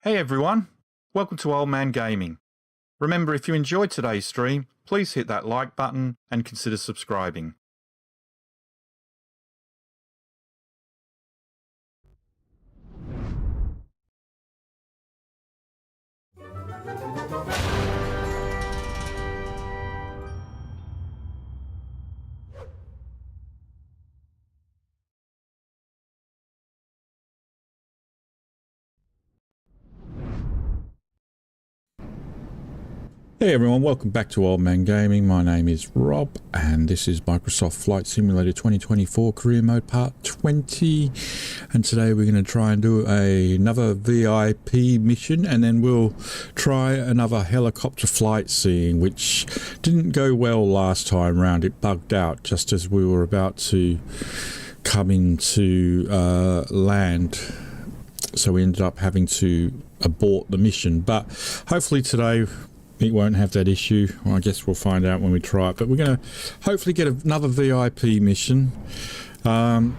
Hey everyone, welcome to Old Man Gaming. Remember, if you enjoyed today's stream, please hit that like button and consider subscribing. Hey everyone, welcome back to Old Man Gaming. My name is Rob and this is Microsoft Flight Simulator 2024 Career Mode Part 20, and today we're going to try and do another VIP mission, and then we'll try another helicopter flight scene, which didn't go well last time round. It bugged out just as we were about to come into land, so we ended up having to abort the mission. But hopefully today it won't have that issue. Well, I guess we'll find out when we try it, but we're going to hopefully get another VIP mission. I'm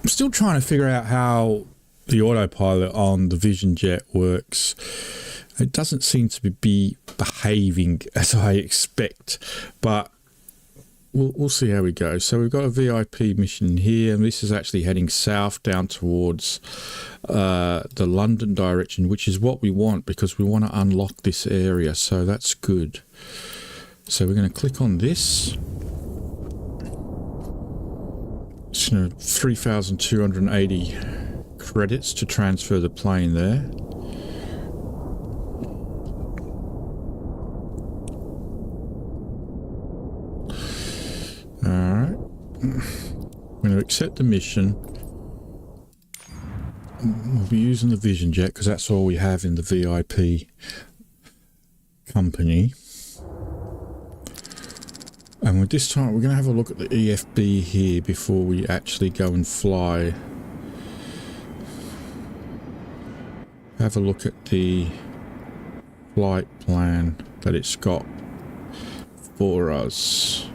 still trying to figure out how the autopilot on the Vision Jet works. It doesn't seem to be behaving as I expect, but we'll see how we go. So we've got a VIP mission here, and this is actually heading south down towards the London direction, which is what we want because we want to unlock this area, so that's good. So we're going to click on this. It's 3,280 credits to transfer the plane there. Alright, I'm going to accept the mission. We'll be using the Vision Jet because that's all we have in the VIP company. And with this time we're going to have a look at the EFB here before we actually go and fly. Have a look at the flight plan that it's got for us.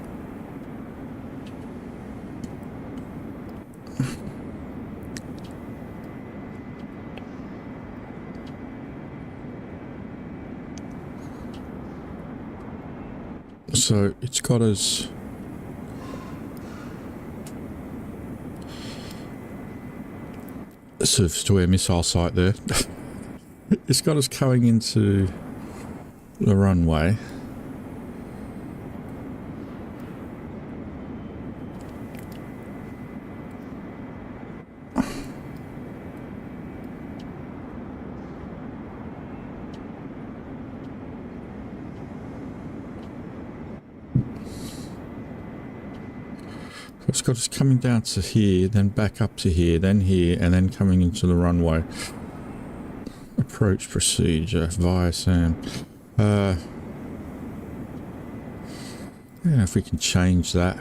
So it's got us a surface-to-air missile site there. It's got us going into the runway. It's got us coming down to here, then back up to here, and then coming into the runway. Approach procedure via SAM. I don't know if we can change that.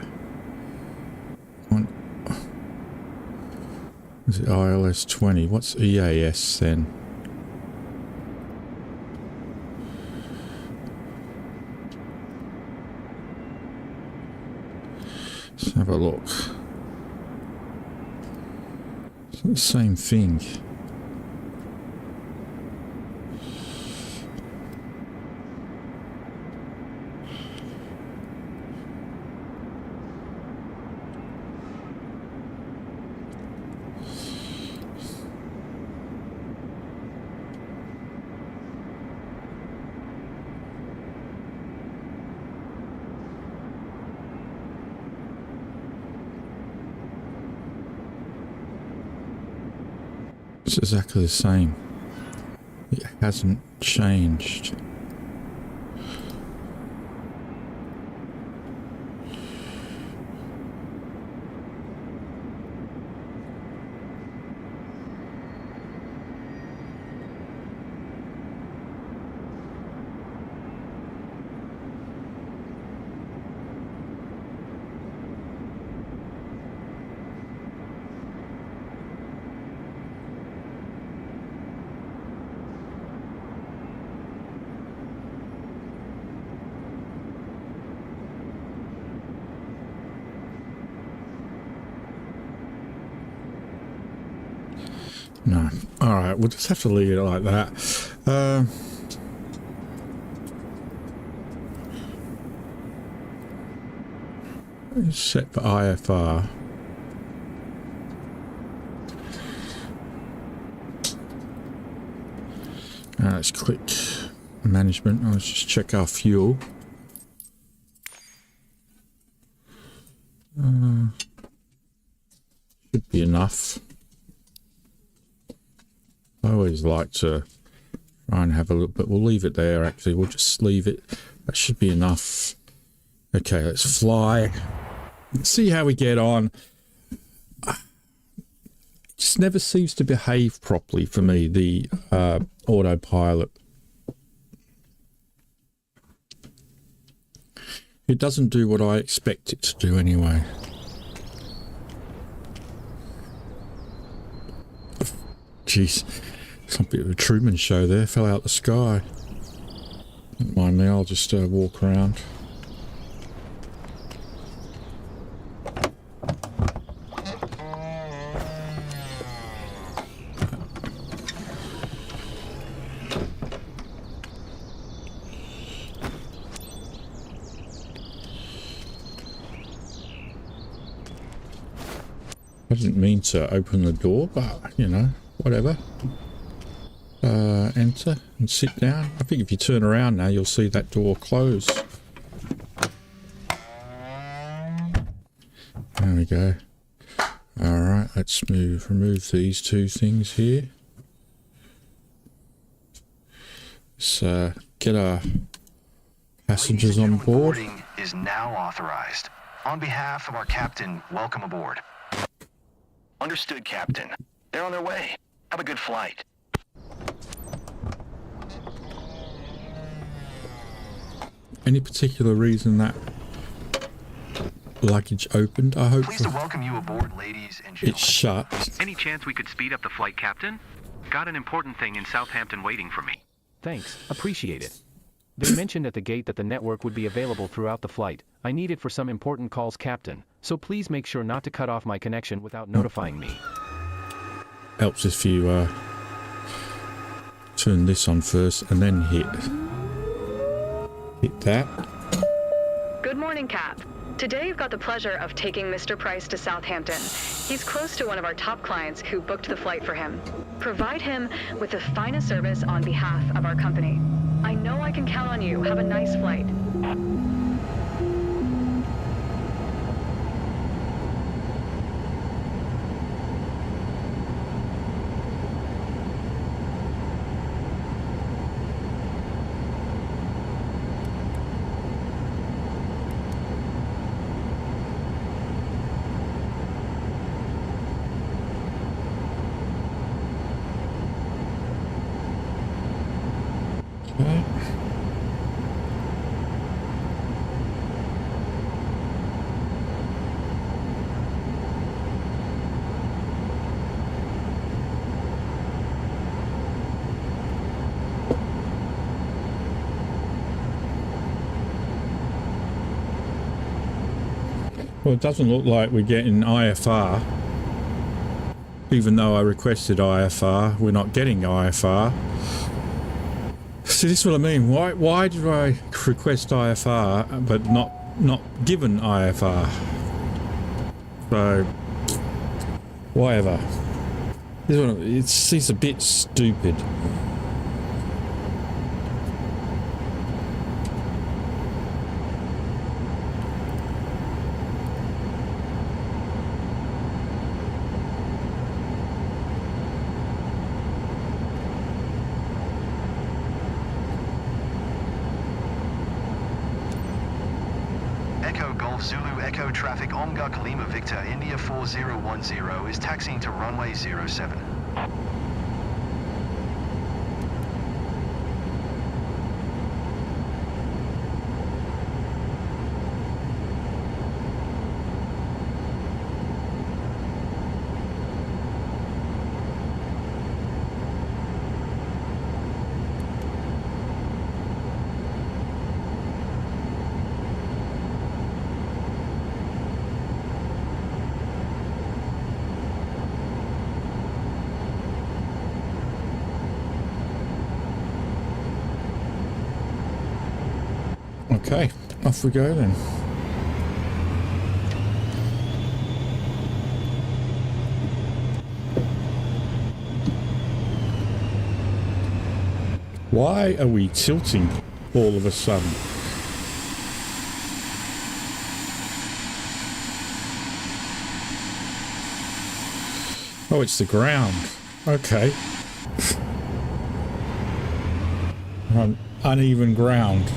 Is it ILS 20? What's EAS then? Let's have a look. It's the same thing. It's exactly the same. It hasn't changed. No. All right, we'll just have to leave it like that. It's set for IFR. Let's click management. Let's just check our fuel. Should be enough. I always like to try and have a look, but we'll leave it there. Actually, we'll just leave it. That should be enough. Okay, let's fly. Let's see how we get on. It just never seems to behave properly for me, the autopilot. It doesn't do what I expect it to do anyway. Jeez, some bit of a Truman Show there, fell out the sky. Don't mind me, I'll just walk around. I didn't mean to open the door, but, you know, whatever. Enter and sit down. I think if you turn around now, you'll see that door close. There we go. Alright, let's remove these two things here. Let's get our passengers on board. Boarding is now authorized. On behalf of our captain, welcome aboard. Understood, Captain. They're on their way. Have a good flight. Any particular reason that luggage opened? I hope Pleased to welcome you aboard, ladies and gentlemen. it's shut. Any chance we could speed up the flight, Captain? Got an important thing in Southampton waiting for me. Thanks, appreciate it. They mentioned at the gate that the network would be available throughout the flight. I need it for some important calls, Captain, so please make sure not to cut off my connection without notifying me. Helps if you turn this on first and then hit that. Good morning, Cap. Today you've got the pleasure of taking Mr. Price to Southampton. He's close to one of our top clients who booked the flight for him. Provide him with the finest service on behalf of our company. I know I can count on you. Have a nice flight. Okay. Well, it doesn't look like we're getting IFR. Even though I requested IFR, we're not getting IFR. See, this is what I mean. Why did I request IFR but not given IFR? So, whatever. It's a bit stupid. Echo Golf Zulu Echo traffic Omguk Lima Victor India 4010 is taxiing to runway 07. Okay, off we go then. Why are we tilting all of a sudden? Oh, it's the ground. Okay. Uneven ground.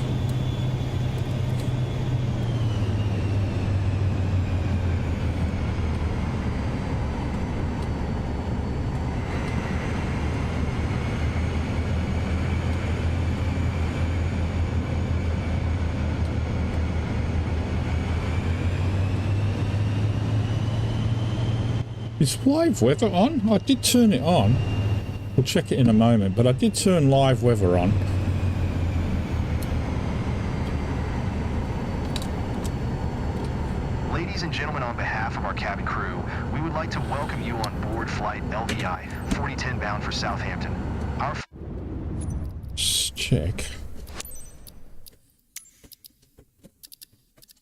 Is live weather on? I did turn it on. We'll check it in a moment, but I did turn live weather on. Ladies and gentlemen, on behalf of our cabin crew, we would like to welcome you on board flight LVI 4010 bound for Southampton. Our Let's check.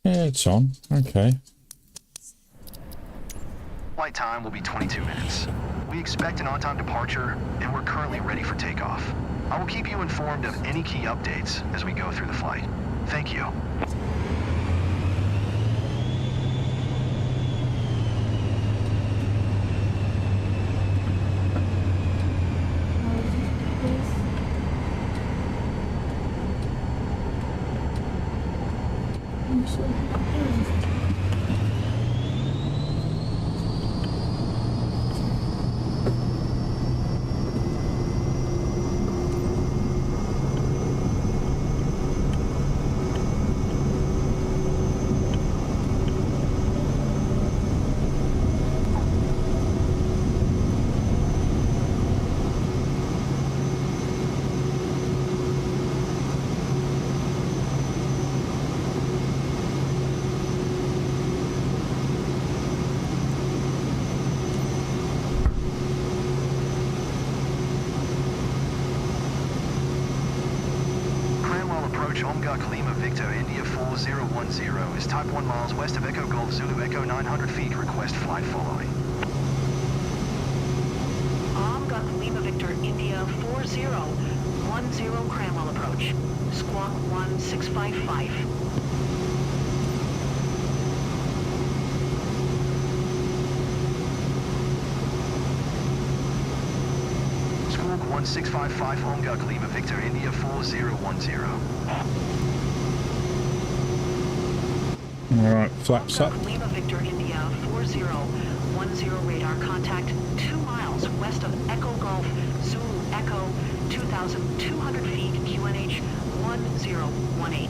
Yeah, it's on. Okay. flight time will be 22 minutes. We expect an on-time departure, and we're currently ready for takeoff. I will keep you informed of any key updates as we go through the flight. Thank you. Lima Victor India 4010 is type 1 miles west of Echo Golf Zulu Echo 900 feet. Request flight following. Lima Victor India 4010 Cranwell approach. Squawk 1655. Squawk 1655 Homguk Lima Victor India 4010. Alright, flaps up. Lima Victor India 4010 radar contact 2 miles west of Echo Golf Zulu Echo 2,200 feet QNH 1018.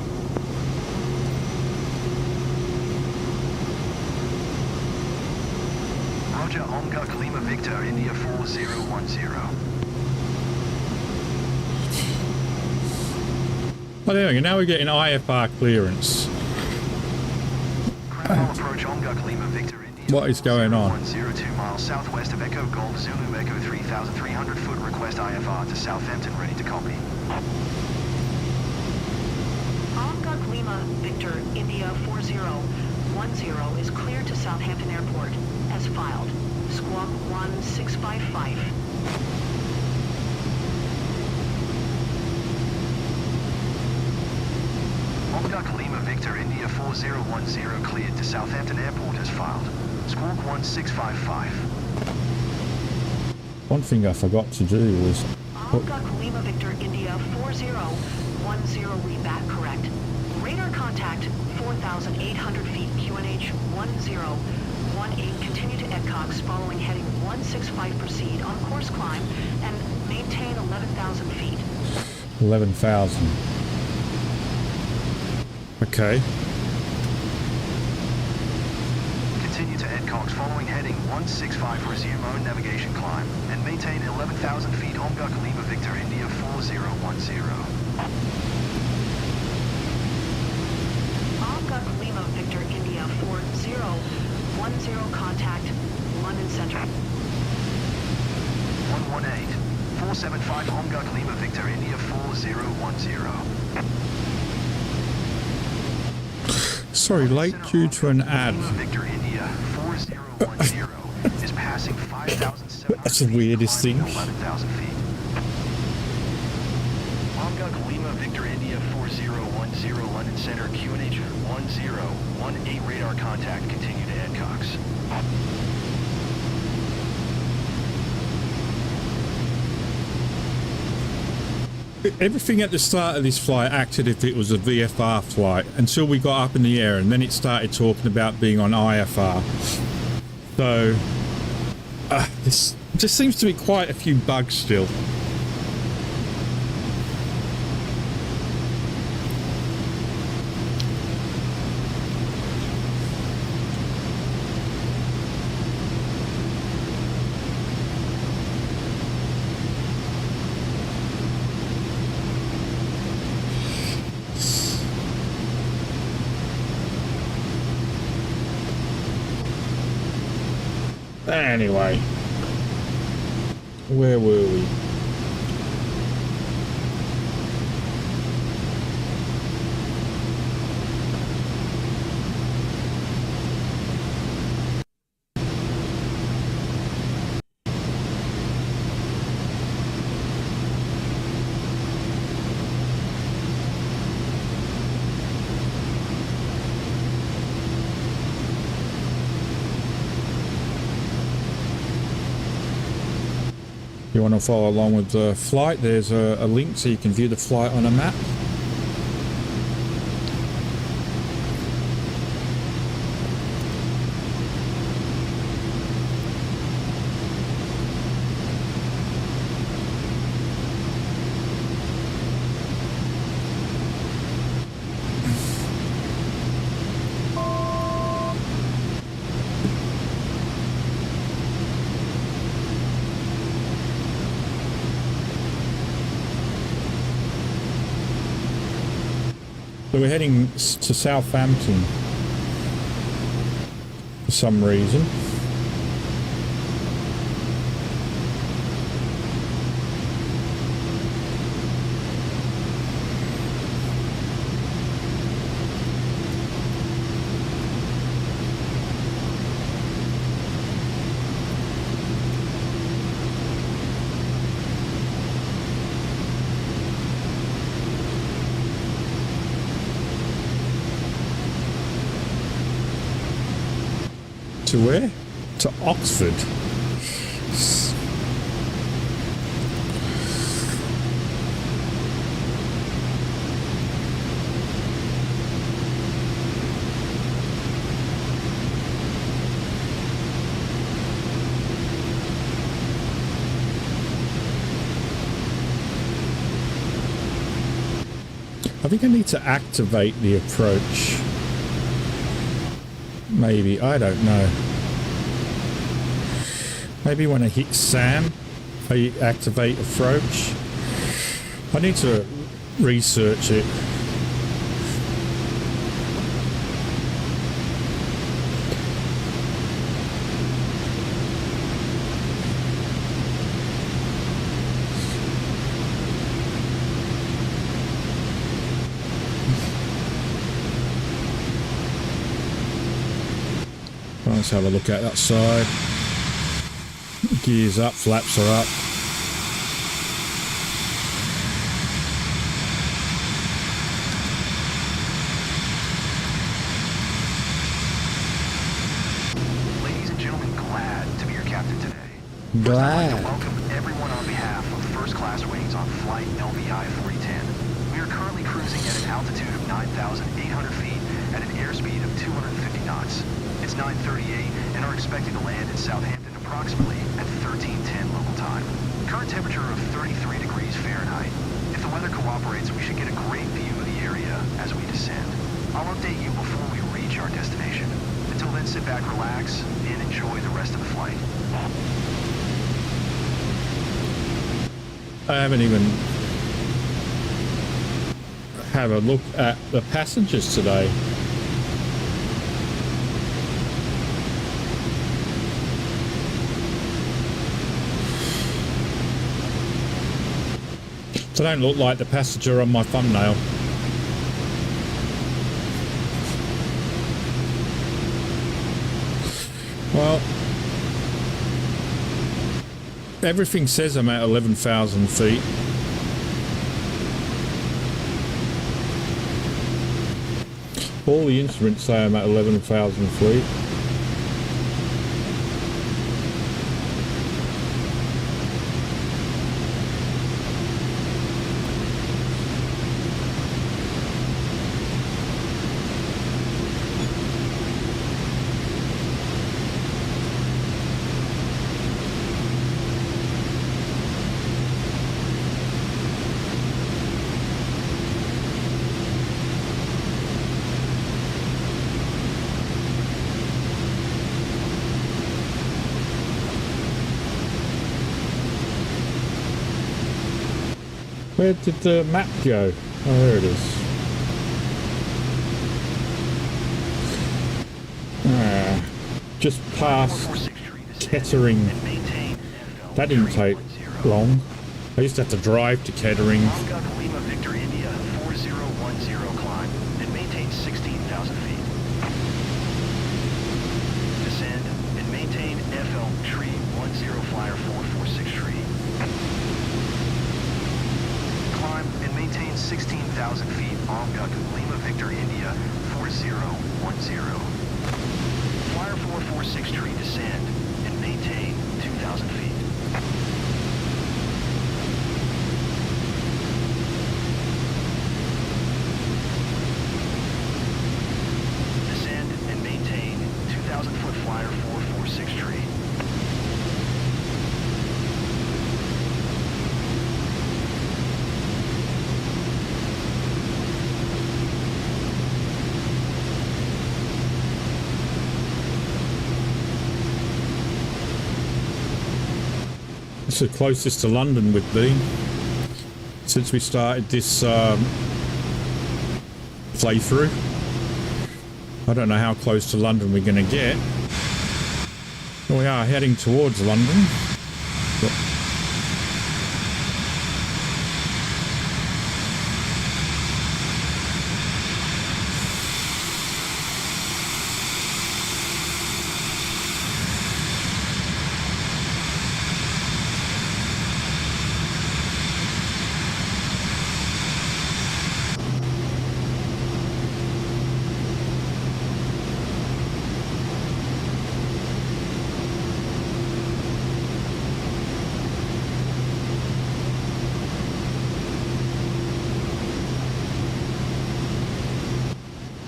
Roger, Homguk Lima Victor India 4010. Oh, there we go. Now we're getting IFR clearance. Approach Homguk Lima Victor India. What is going on? 102 miles southwest of Echo Golf Zulu Echo 3,300 foot. Request IFR to Southampton. Ready to copy. Homguk Lima Victor India 4010 is cleared to Southampton Airport as filed. Squawk 1655. Homguk Lima Victor India 4010 cleared to Southampton Airport as filed. Squawk 1655. One thing I forgot to do was Homguk Lima Victor India 4010 read back correct. Radar contact 4,800 feet QNH 1018. Continue to EDCOX following heading 165. Proceed on course climb and maintain 11,000 feet. 11,000. Okay. Continue to EDCOX following heading 165. Resume own navigation climb and maintain 11,000 feet. Homguk Lima Victor India 4010. Homguk Lima Victor India 4010 contact London Central. 118. 475 Homguk Lima Victor India 4010. Sorry, late due to an ad. Victor India 4010 is passing 5,700 That's the weirdest thing. 11,000 feet. Hong Lima Victor India 4010 London Center QNH 1018 radar contact. Continue to Edcox. Everything at the start of this flight acted if it was a VFR flight until we got up in the air, and then it started talking about being on IFR. So this just seems to be quite a few bugs still. Anyway, where were we? You want to follow along with the flight, there's a link so you can view the flight on a map. So we're heading to Southampton for some reason. To where? To Oxford. I think I need to activate the approach. Maybe, I don't know. Maybe when I hit SAM, I activate approach. I need to research it. Let's have a look at that side. Gears up, flaps are up. Ladies and gentlemen, glad to be your captain today. Glad. I'd like to welcome everyone on behalf of First Class Wings on flight LVI 4010. We are currently cruising at an altitude of 9,800 feet at an airspeed of 250 knots. It's 9:38 and are expected to land in Southampton approximately at 13:10 local time. Current temperature of 33 degrees Fahrenheit. If the weather cooperates, we should get a great view of the area as we descend. I'll update you before we reach our destination. Until then, sit back, relax, and enjoy the rest of the flight. I haven't even had a look at the passengers today. They don't look like the passenger on my thumbnail. Well, everything says I'm at 11,000 feet. All the instruments say I'm at 11,000 feet. Where did the map go? Oh, there it is. Just past Kettering. That didn't take long. I used to have to drive to Kettering. Lima Victor India 4010 climb and maintain 16,000 feet. Descend and maintain FL tree 10 flyer 446 tree. Climb and maintain 16,000 feet Omguk Lima Victor India 4010. Flyer 446 tree descend and maintain 2,000 feet. Descend and maintain 2,000 foot flyer 446 tree. It's the closest to London we've been since we started this playthrough. I don't know how close to London we're going to get. We are heading towards London.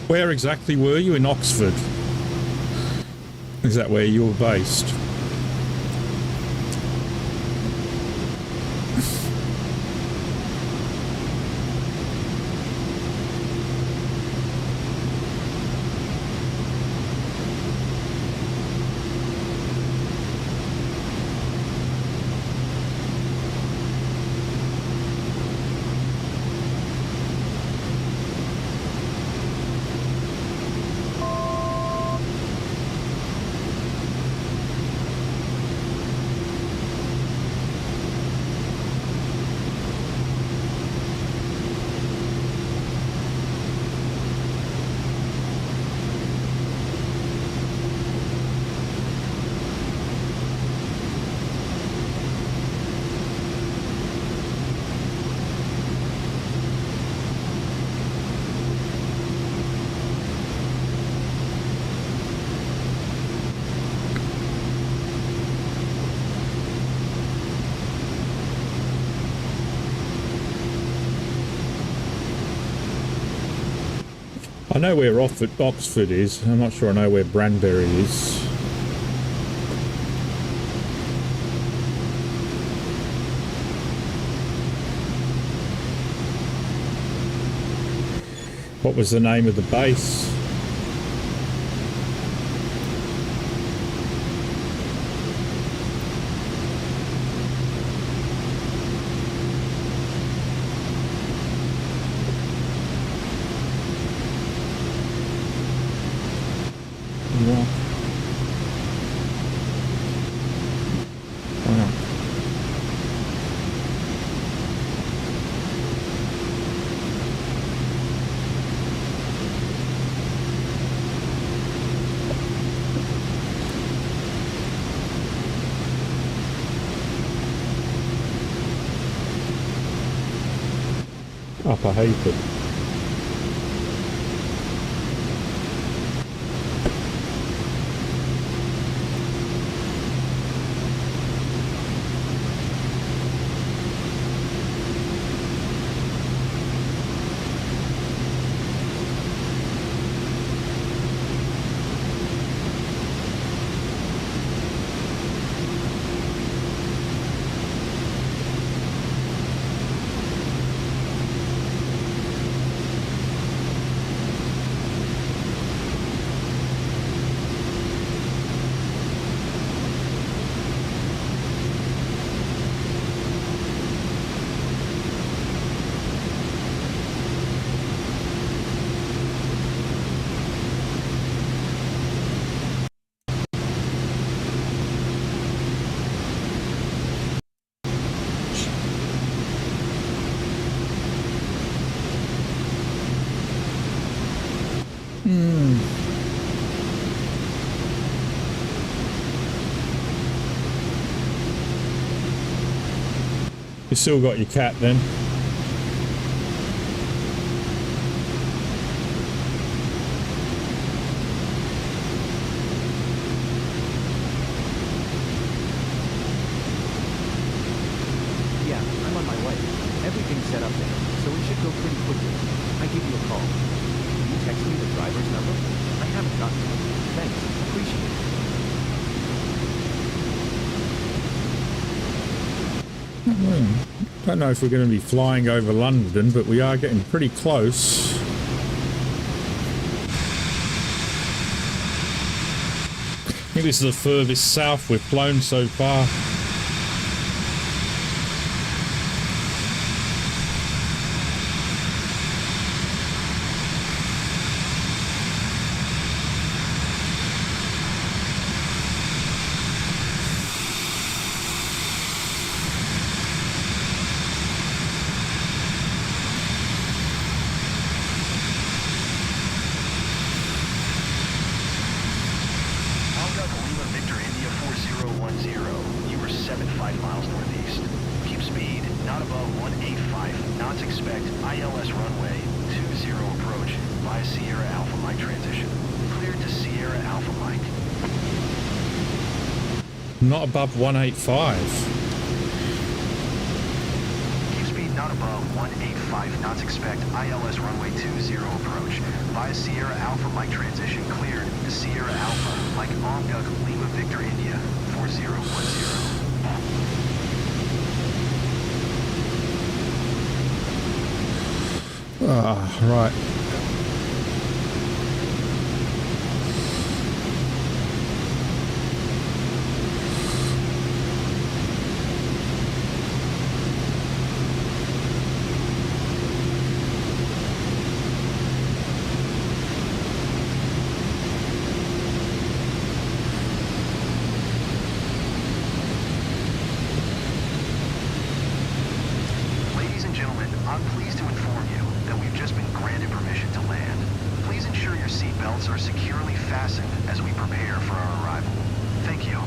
Where exactly were you? In Oxford? Is that where you were based? I know where Oxford is. I'm not sure I know where Branbury is. What was the name of the base? Upper Hayford. You still got your cat then? Yeah, I'm on my way. Everything's set up there, so it should go pretty quickly. I give you a call. Can you text me the driver's number? I haven't gotten it. Thanks, appreciate it. Don't know if we're going to be flying over London, but we are getting pretty close. I think this is the furthest south we've flown so far. You were 75 miles northeast. Keep speed, not above 185 knots. Expect ILS runway 20 approach via Sierra Alpha Mike transition. Cleared to Sierra Alpha Mike. Not above 185. Keep speed, not above 185 knots. Expect ILS runway 20 approach via Sierra Alpha Mike transition. Cleared to Sierra Alpha Mike Omduck Lima Victor India 4010. Right. Ladies and gentlemen, I'm pleased to inform you that we've just been granted permission to land. Please ensure your seat belts are securely fastened as we prepare for our arrival. Thank you.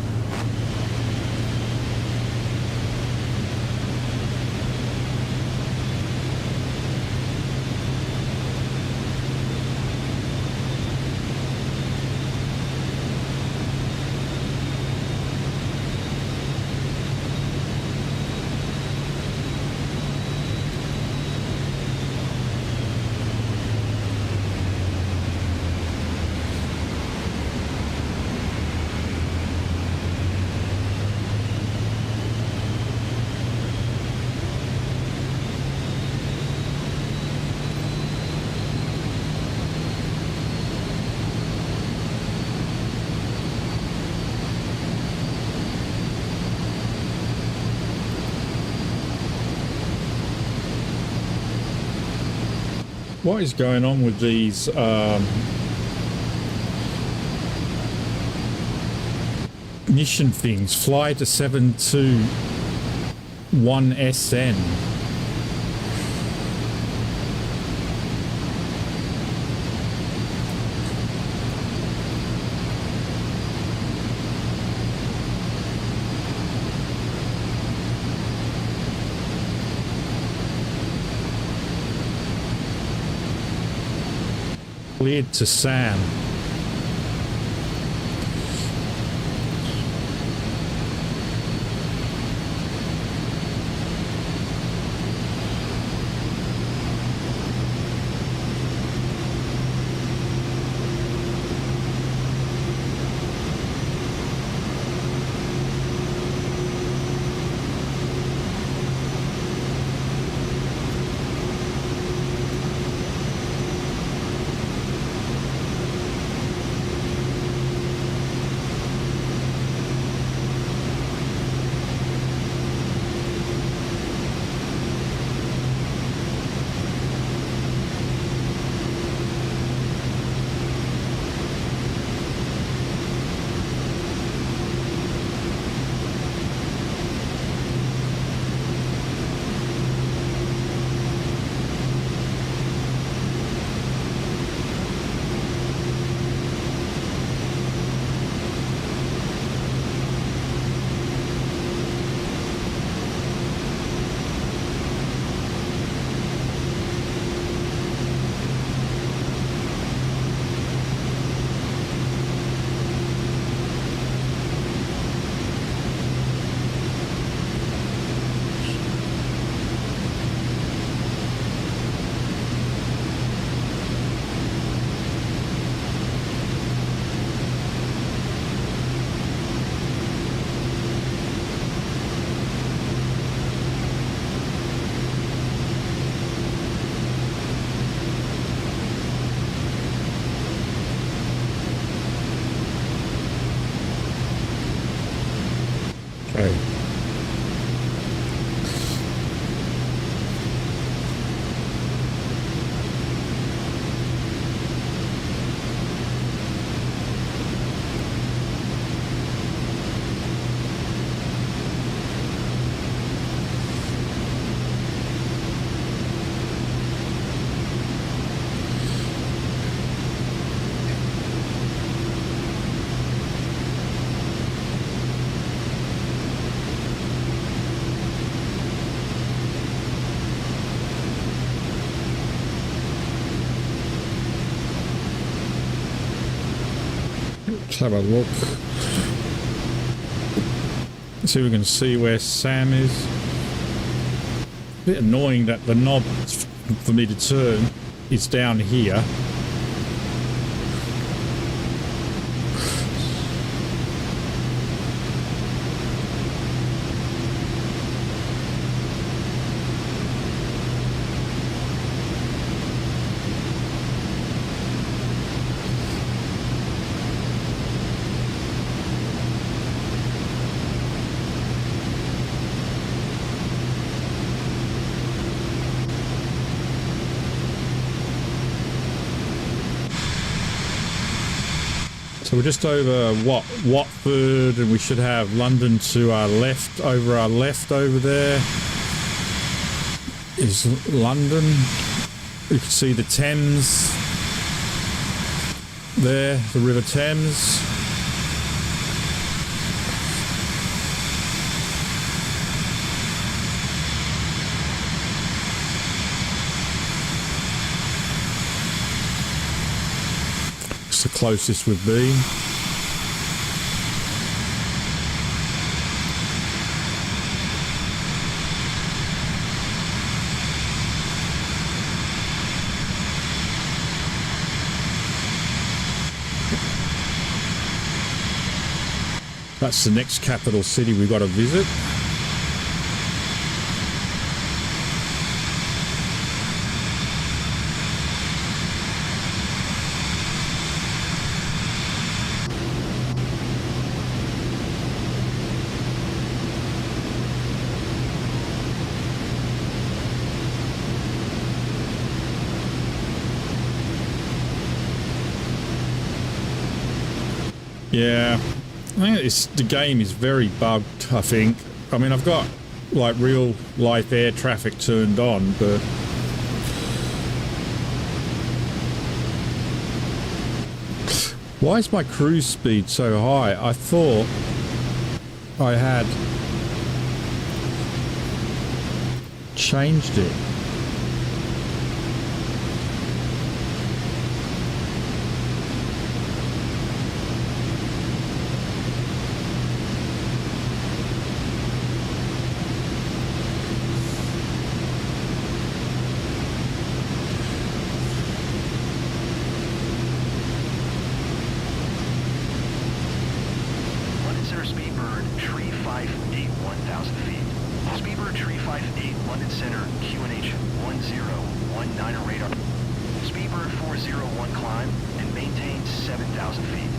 What is going on with these mission things? Fly to 721SN. Cleared to Sam. Okay. Let's have a look. See if we can see where Sam is. A bit annoying that the knob for me to turn is down here. So we're just over Watford, and we should have London to our left. Over our left over there is London. You can see the Thames there, the River Thames. The closest would be. That's the next capital city we've got to visit. Yeah, I think the game is very bugged, I think. I mean, I've got like real life air traffic turned on, but why is my cruise speed so high? I thought I had changed it. Tree 58, London Center, QNH 1019 radar. Speedbird 401 climb and maintain 7,000 feet.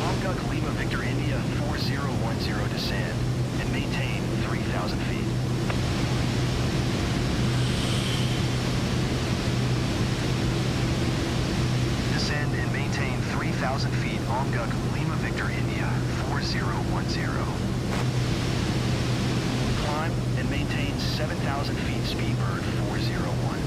Longduck Lima Victor India 4010 descend and maintain 3,000 feet. Descend and maintain 3,000 feet, Longduck Lima Victor India 4010. Climb and maintain 7,000 feet, Speedbird 401.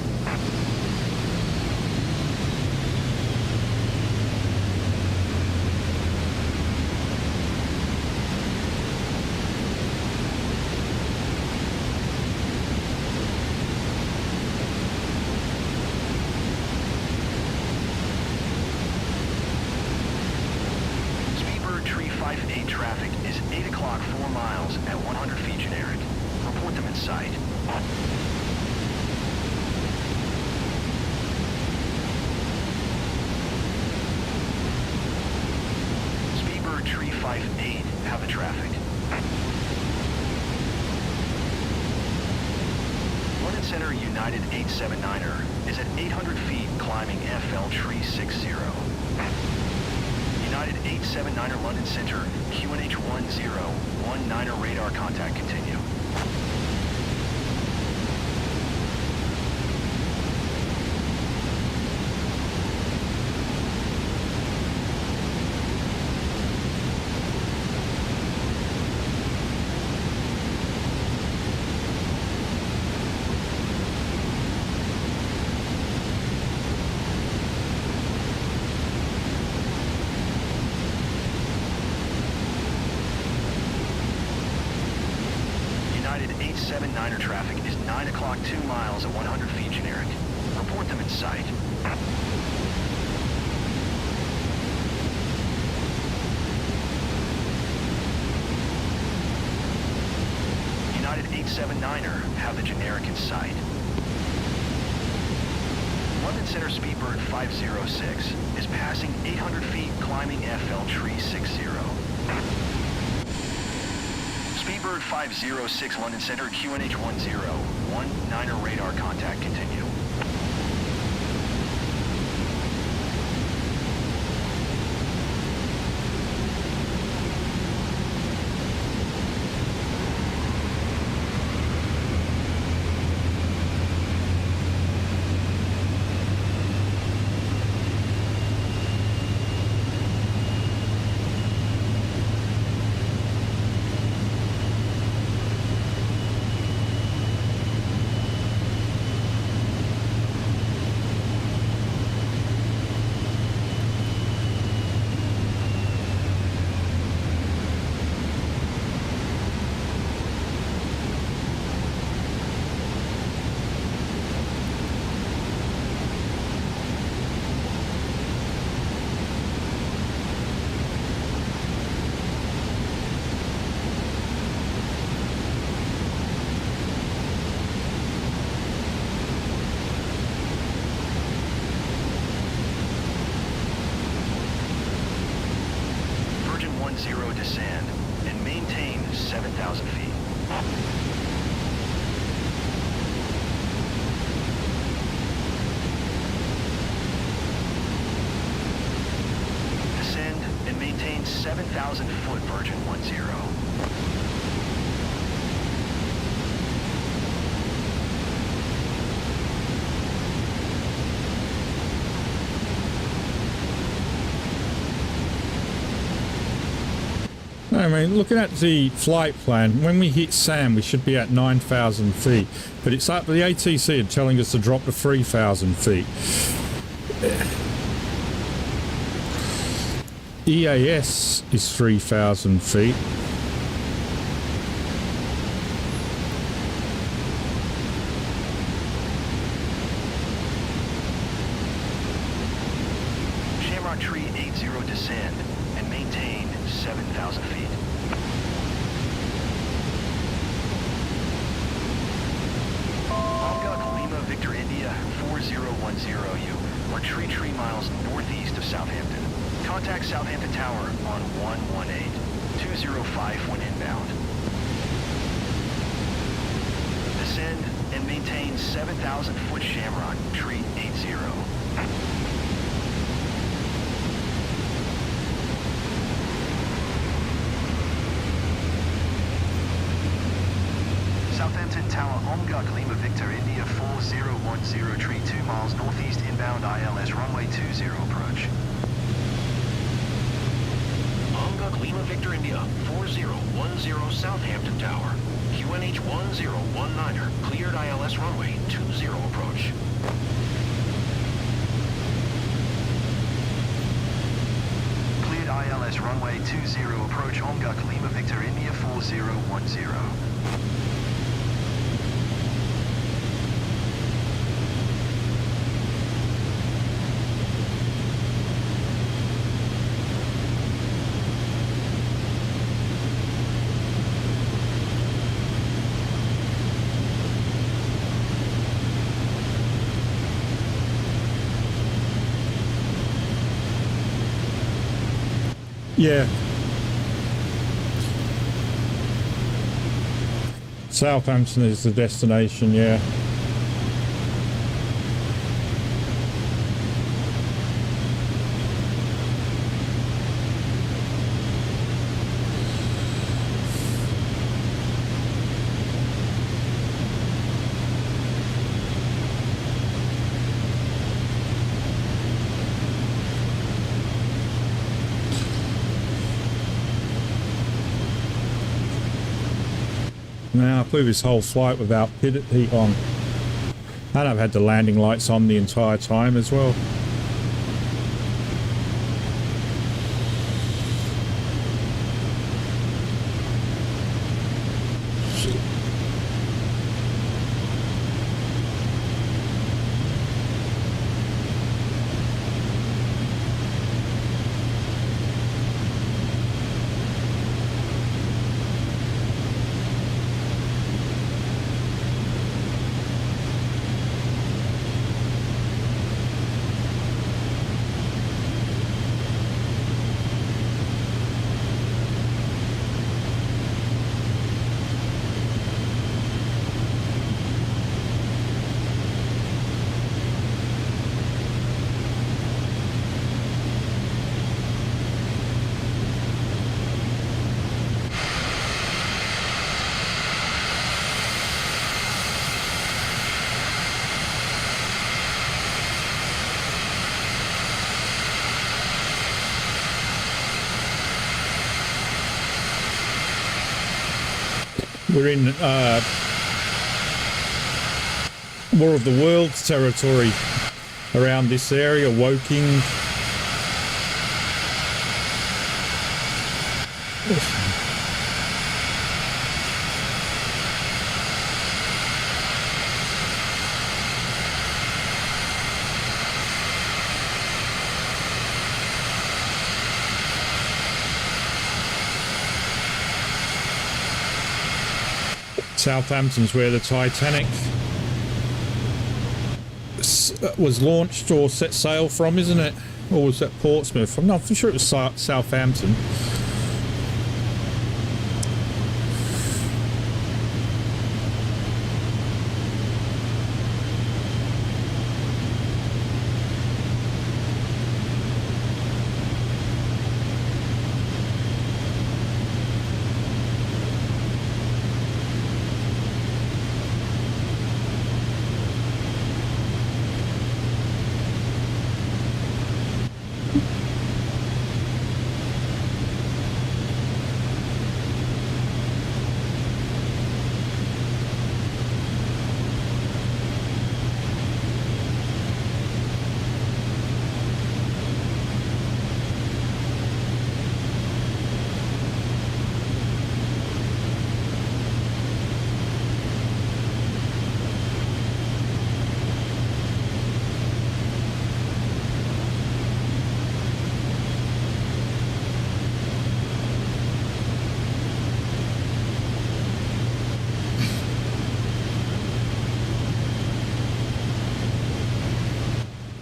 Speedbird Tree 58 traffic is 8 o'clock 4 miles at 100 feet generic. Report them in sight. Speedbird Tree 58, have the traffic. London Center United 879er is at 800 feet climbing FL Tree 60. United 879er London Center, QNH 1019er radar contact continue. United 879er traffic is 9 o'clock 2 miles at 100 feet generic. Report them in sight. United 879er, have the generic in sight. London Center Speedbird 506 is passing 800 feet climbing FL Tree 60. Speedbird 506 London Center, QNH 1019er radar contact continue. Descend and maintain 7,000 feet. Descend and maintain 7,000 foot, Virgin 10. I mean, looking at the flight plan, when we hit SAM, we should be at 9,000 feet. But it's up to the ATC and telling us to drop to 3,000 feet. EAS is 3,000 feet. Shamrock Tree 80 descend and maintain 7,000 feet. Longduck Lima Victor India 4010, you are 3 miles northeast of Southampton. Contact Southampton Tower on 118. 205 when inbound. Descend and maintain 7,000 foot Shamrock. Treat 80. Southampton Tower, Omega Lima Victor, India 4010, tree 2 miles northeast inbound ILS runway 20 approach. Omega Lima Victor, India 4010 Southampton Tower, QNH 1019er, cleared ILS runway 20 approach. Cleared ILS runway 20 approach, Omega Lima Victor, India 4010. Yeah. Southampton is the destination, yeah. Now I flew this whole flight without pit heat on, and I've had the landing lights on the entire time as well. We're in War of the Worlds territory around this area, Woking. Southampton's where the Titanic was launched or set sail from, isn't it? Or was that Portsmouth? I'm not sure it was Southampton.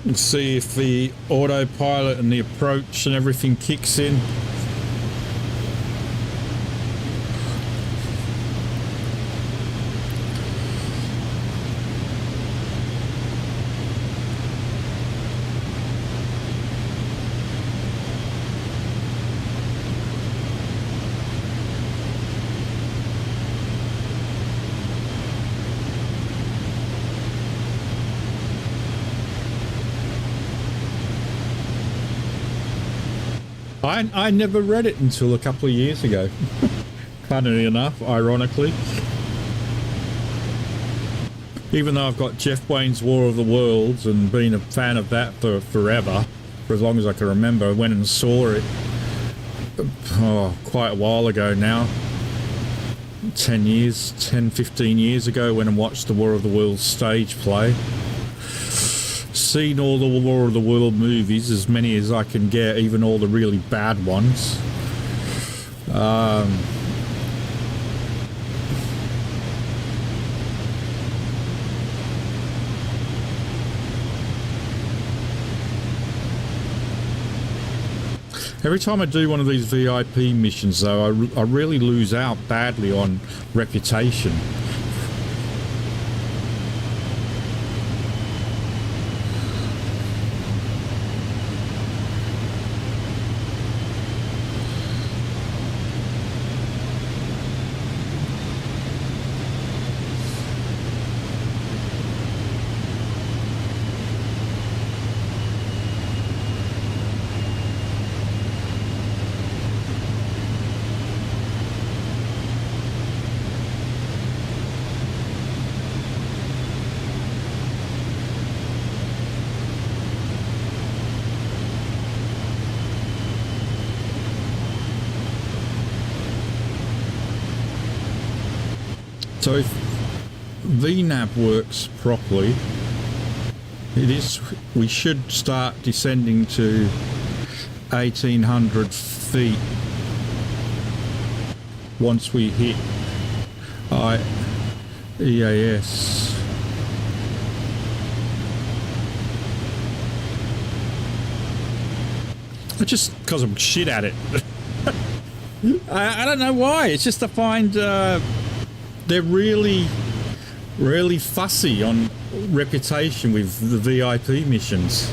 and see if the autopilot and the approach and everything kicks in. I never read it until a couple of years ago. Funnily enough, ironically. Even though I've got Jeff Wayne's War of the Worlds and been a fan of that for forever, for as long as I can remember, I went and saw it quite a while ago now. 10, 15 years ago when I watched the War of the Worlds stage play. Seen all the War of the World movies, as many as I can get, even all the really bad ones. Every time I do one of these VIP missions, though, I really lose out badly on reputation. So if VNAV works properly, we should start descending to 1,800 feet once we hit EAS. Just because I'm shit at it. I don't know why. It's just I find they're really fussy on reputation with the VIP missions.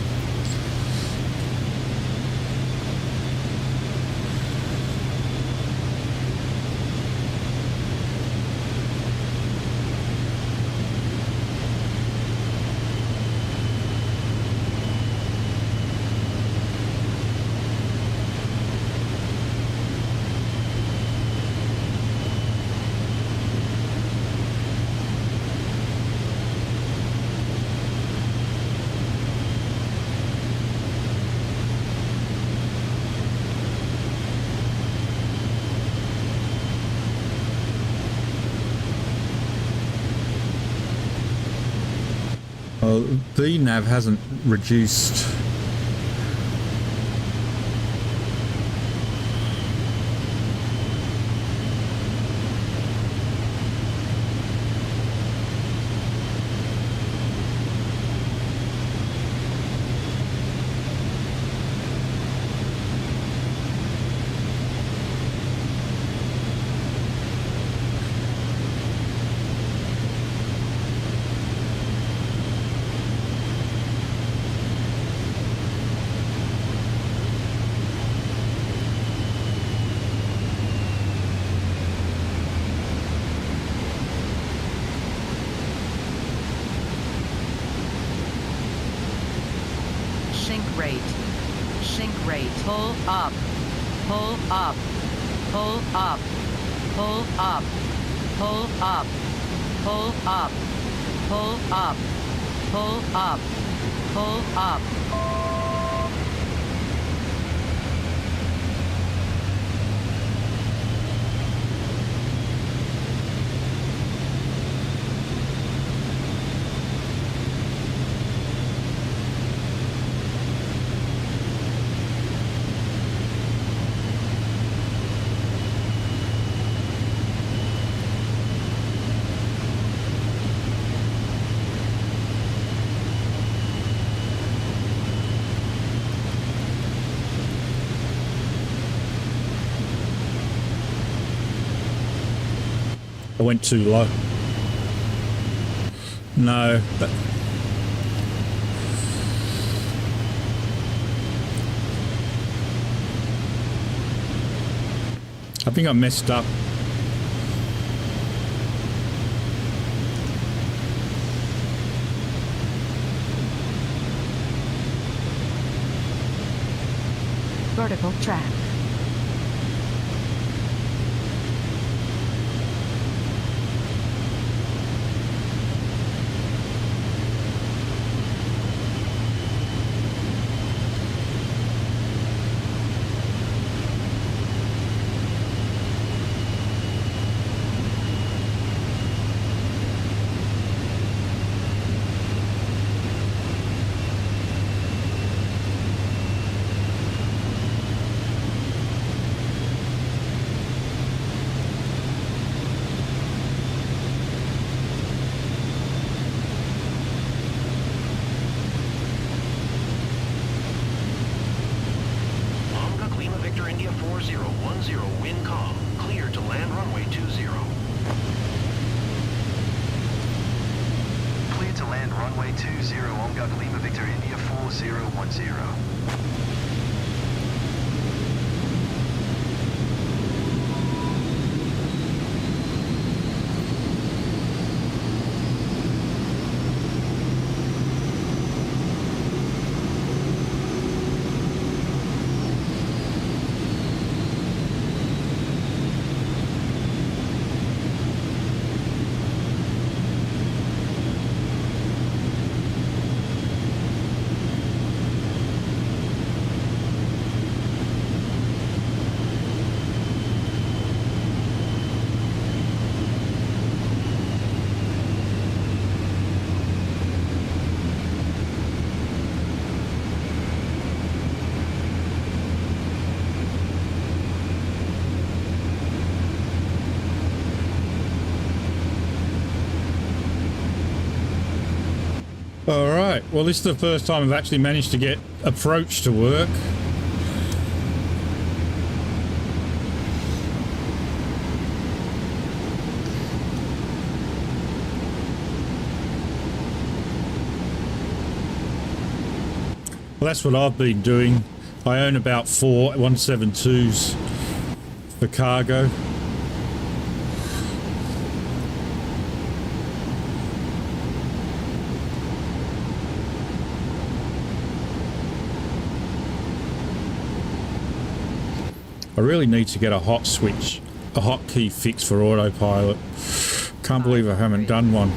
VNAV hasn't reduced. Sink rate. Pull up. Pull up. Pull up. Pull up. Pull up. Pull up. Pull up. Pull up. Pull up. I went too low. No. I think I messed up. Vertical track. All right. Well, this is the first time I've actually managed to get approach to work. Well, that's what I've been doing. I own about 4 172s for cargo. I really need to get a hot switch, a hotkey fix for autopilot. Can't believe I haven't done one.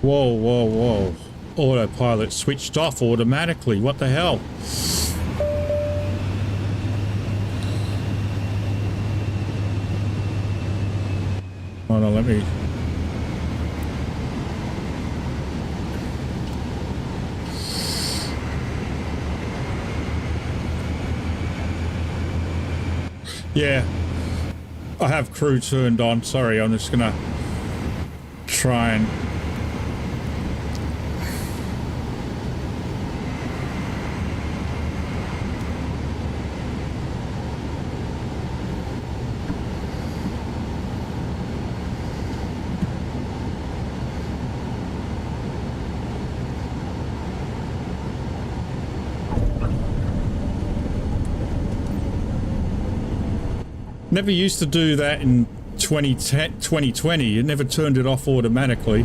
Whoa, whoa, whoa. Autopilot switched off automatically. What the hell? Hold on, let me... Yeah. I have crew turned on. Sorry, I'm just gonna try and... Never used to do that in 2020. It never turned it off automatically.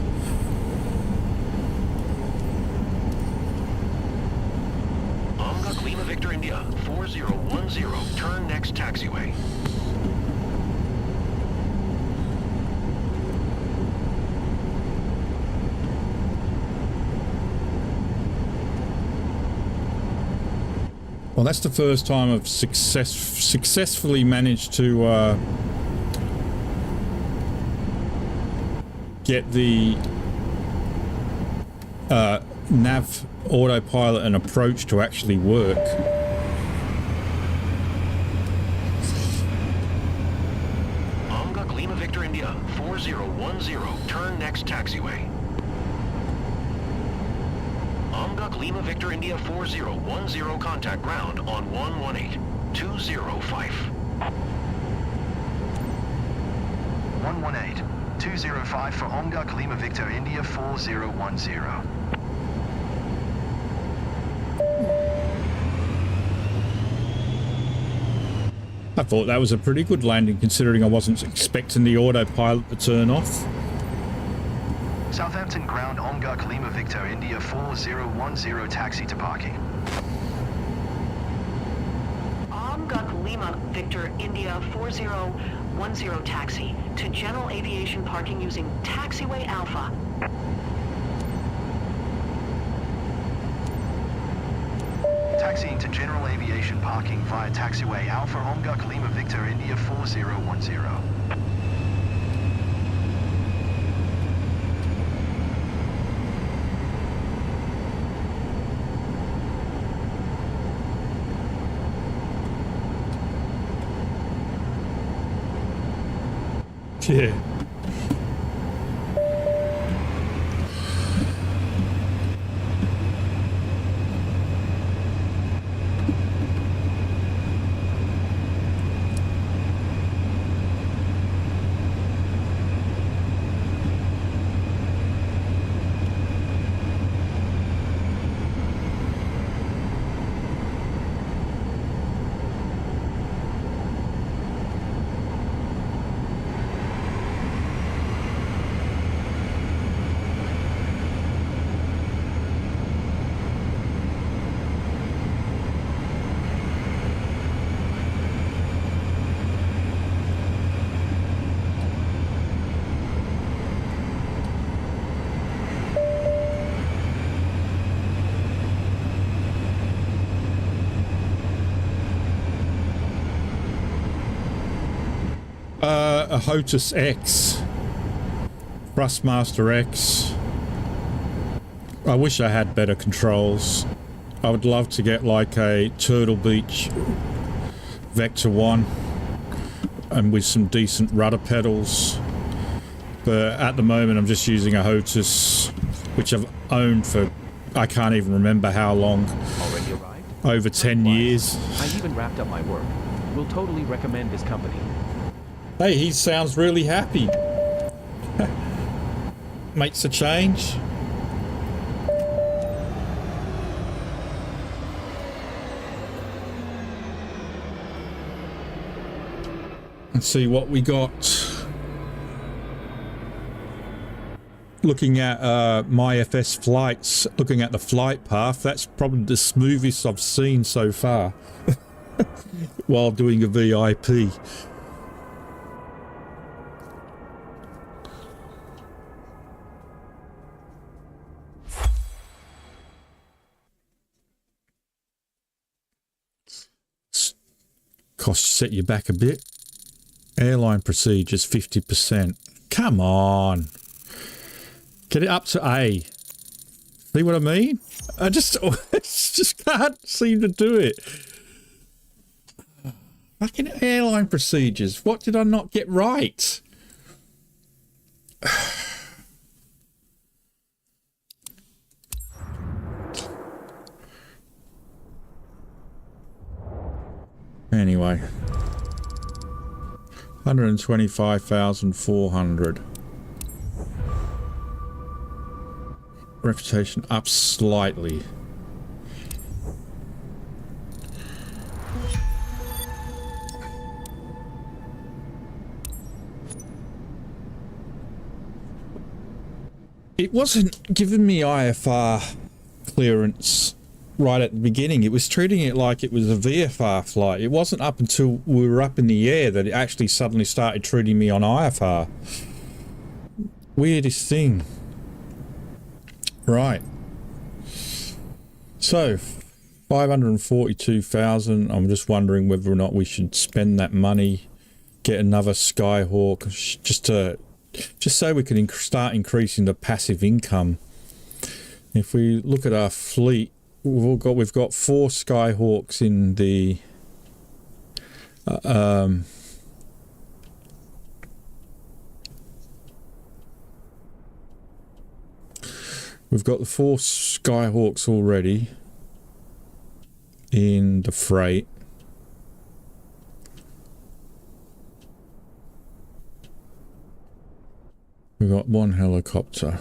Omga Lima Victor India 4010, turn next taxiway. Well, that's the first time I've successfully managed to get the nav autopilot and approach to actually work. 4010, turn next taxiway. Omguk Lima Victor India 4010, contact ground on 118-205. 118-205 for Omguk Lima Victor India 4010. I thought that was a pretty good landing considering I wasn't expecting the autopilot to turn off. Southampton ground Omguk Lima Victor India 4010, taxi to parking. Omguk Lima Victor India 4010 taxi to general aviation parking using taxiway Alpha. Taxiing to general aviation parking via taxiway Alpha Omguk Lima Victor India 4010. Yeah. A Hotus X, Thrustmaster X. I wish I had better controls. I would love to get like a Turtle Beach Vector 1 and with some decent rudder pedals. But at the moment I'm just using a Hotus, which I've owned for I can't even remember how long. Already arrived? Over 10 years. I even wrapped up my work. We'll totally recommend this company. Hey, he sounds really happy. Makes a change. Let's see what we got. Looking at my FS flights, looking at the flight path, that's probably the smoothest I've seen so far while doing a VIP. Cost set you back a bit. Airline procedures 50%. Come on. Get it up to A. See what I mean? I just can't seem to do it. Fucking airline procedures. What did I not get right? Anyway, 125,400. Reputation up slightly. It wasn't giving me IFR clearance right at the beginning. It was treating it like it was a VFR flight. It wasn't up until we were up in the air that it actually suddenly started treating me on IFR. Weirdest thing. Right. So, 542,000. I'm just wondering whether or not we should spend that money, get another Skyhawk, just so we can start increasing the passive income. If we look at our fleet, we've got 4 Skyhawks in the We've got the 4 Skyhawks already in the freight. We've got 1 helicopter.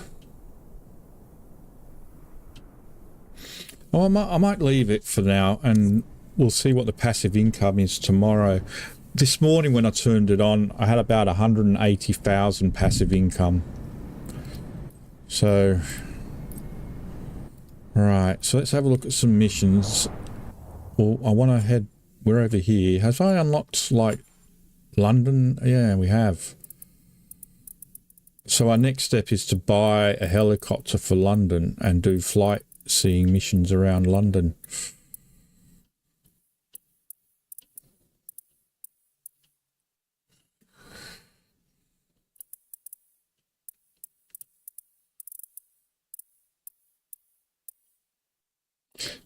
Oh, I might leave it for now, and we'll see what the passive income is tomorrow. This morning when I turned it on, I had about 180,000 passive income. So, right, so let's have a look at some missions. Well, I want to head, we're over here. Have I unlocked, like, London? Yeah, we have. So our next step is to buy a helicopter for London and do flight seeing missions around London.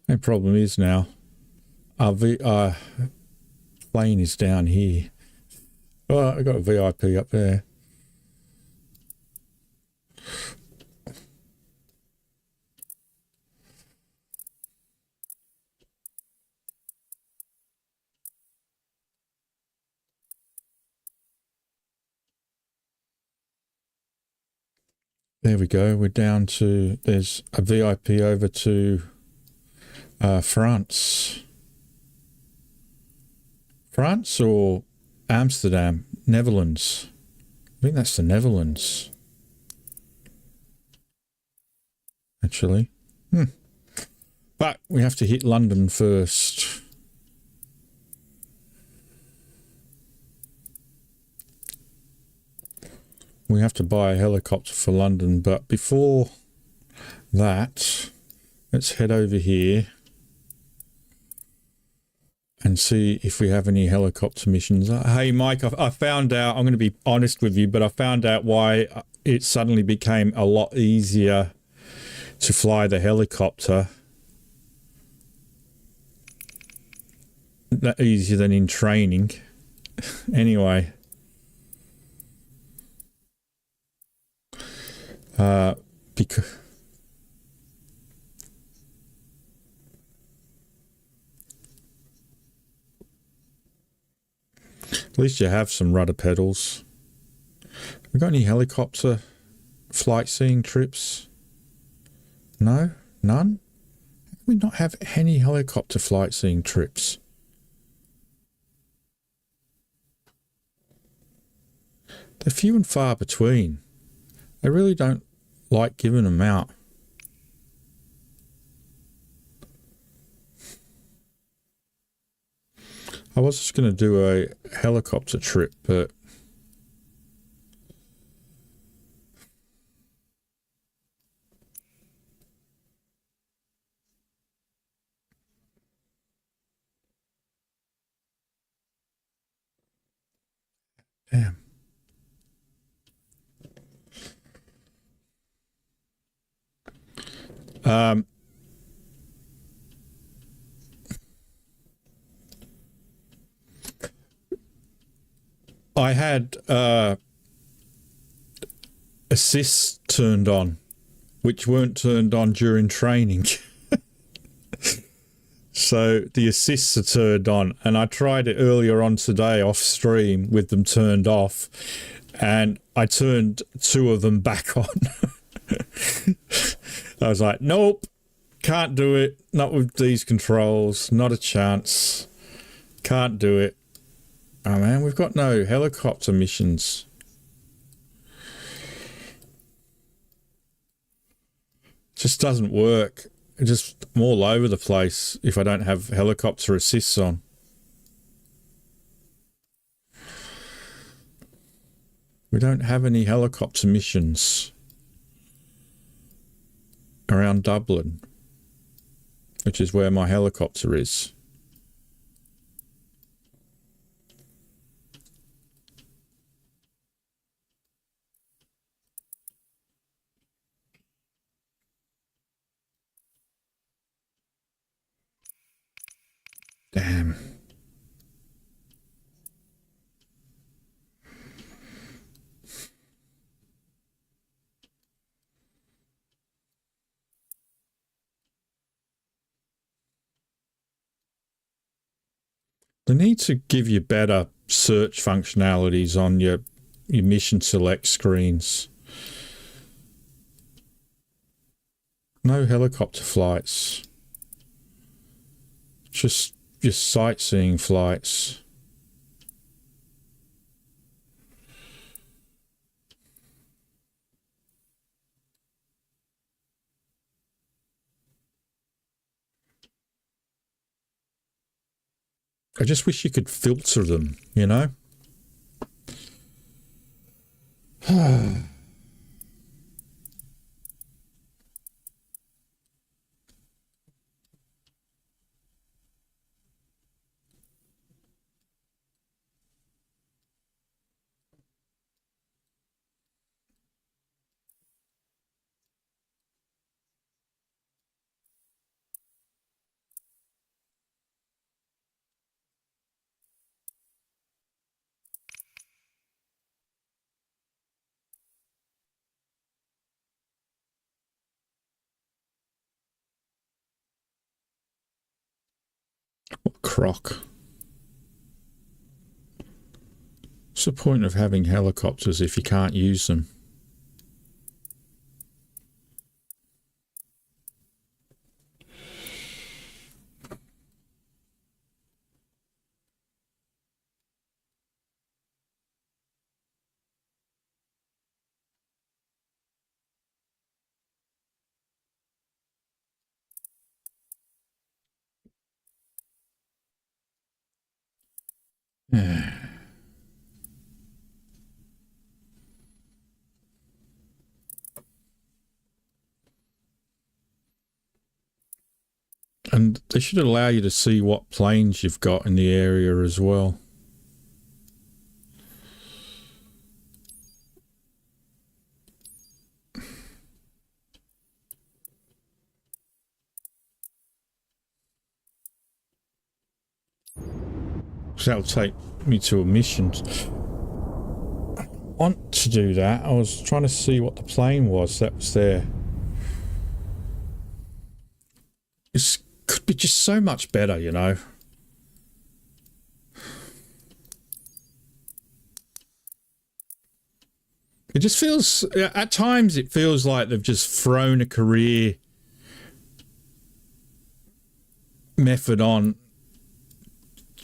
The problem is now our plane is down here. Oh, I got a VIP up there. There we go. We're down to, there's a VIP over to France. France or Amsterdam? Netherlands. I think that's the Netherlands. Actually. But we have to hit London first. We have to buy a helicopter for London, but before that, let's head over here and see if we have any helicopter missions. Hey, Mike, I found out, I'm going to be honest with you, but I found out why it suddenly became a lot easier to fly the helicopter. That easier than in training. Anyway. Because at least you have some rudder pedals. We got any helicopter flight seeing trips? No? None? How can we not have any helicopter flight seeing trips? They're few and far between. They really don't like giving them out. I was just going to do a helicopter trip, but damn. I had assists turned on, which weren't turned on during training. So the assists are turned on, and I tried it earlier on today off stream with them turned off, and I turned 2 of them back on. I was like, nope, can't do it. Not with these controls. Not a chance. Can't do it. Oh man, we've got no helicopter missions. Just doesn't work. It's just I'm all over the place if I don't have helicopter assists on. We don't have any helicopter missions around Dublin, which is where my helicopter is. Damn. They need to give you better search functionalities on your mission select screens. No helicopter flights. Just sightseeing flights. I just wish you could filter them, you know? What crock? What's the point of having helicopters if you can't use them? And they should allow you to see what planes you've got in the area as well. So that'll take me to a mission. I want to do that. I was trying to see what the plane was that was there. It could be just so much better, you know. It just feels, at times it feels like they've just thrown a career method on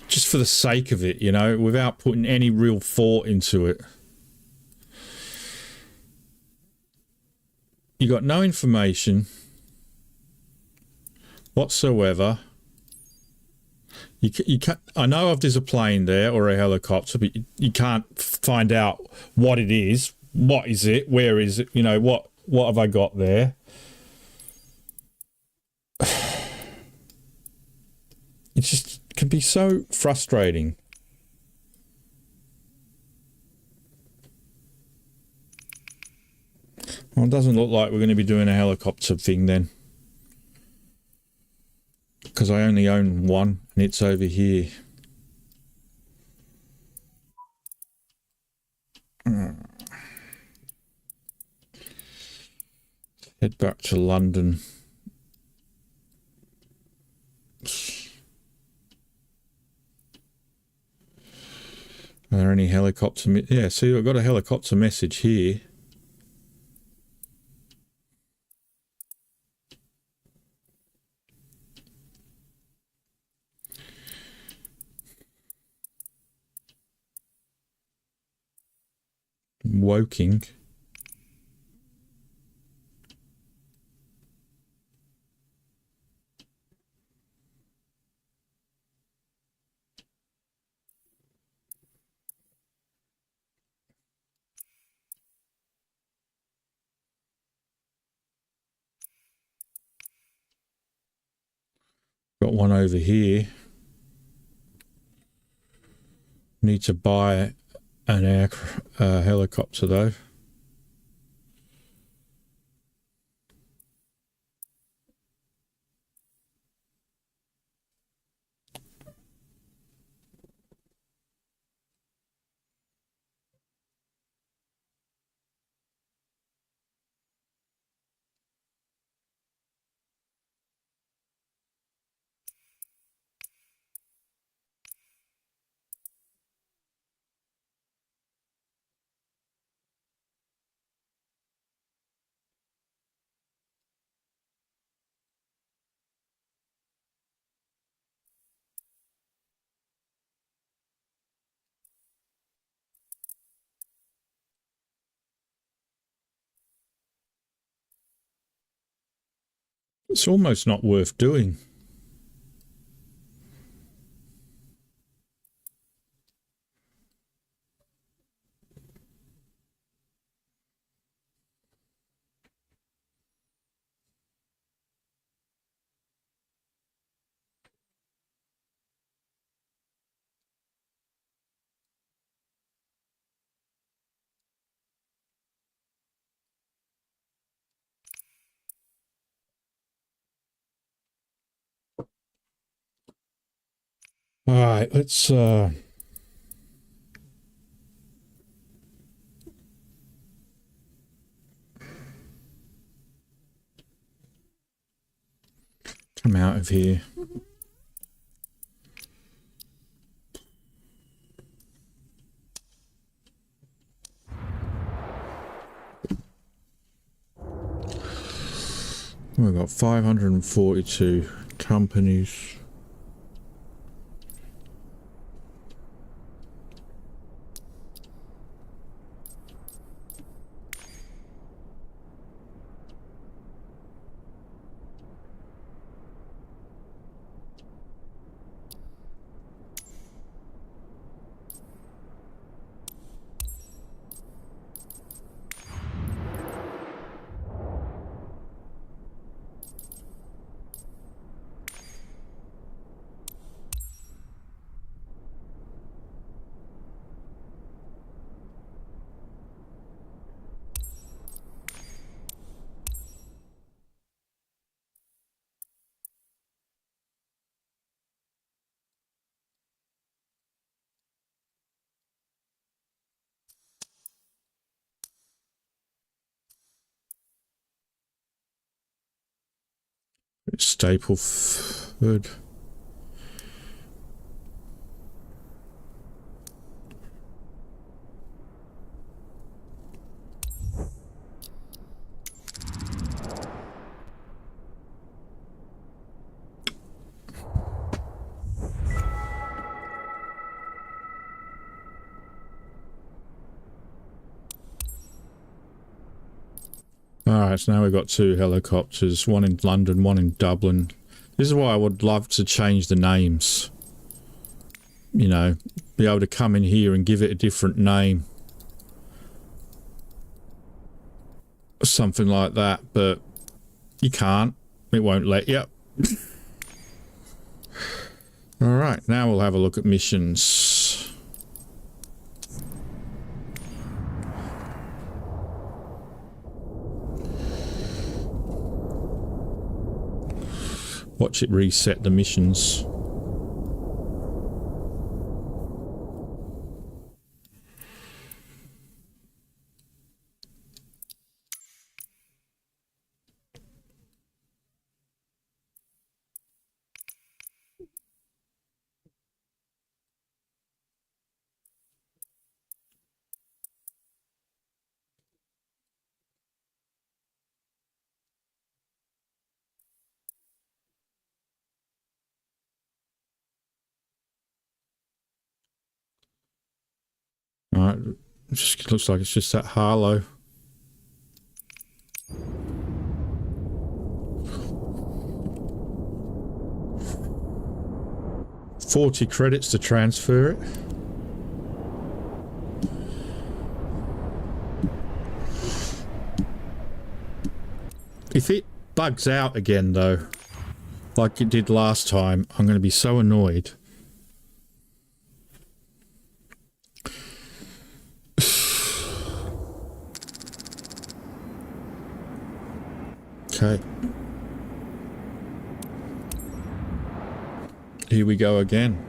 just for the sake of it, you know, without putting any real thought into it. You got no information whatsoever. You can't, I know if there's a plane there or a helicopter, but you can't find out what it is. What is it? Where is it? You know, what have I got there? It just can be so frustrating. Well, it doesn't look like we're going to be doing a helicopter thing then, because I only own one and it's over here. Head back to London. Are there any helicopter? Yeah, see, I've got a helicopter message here. Woking. Got one over here. Need to buy an helicopter though. It's almost not worth doing. All right, let's come out of here. We've got 542 companies. Stapleford. Alright, so now we've got 2 helicopters, one in London, one in Dublin. This is why I would love to change the names. You know, be able to come in here and give it a different name. Something like that, but you can't. It won't let you. Alright, now we'll have a look at missions. Watch it reset the missions. Alright, it just looks like it's just that Harlow. $40 credits to transfer it. If it bugs out again though, like it did last time, I'm going to be so annoyed. Okay. Here we go again.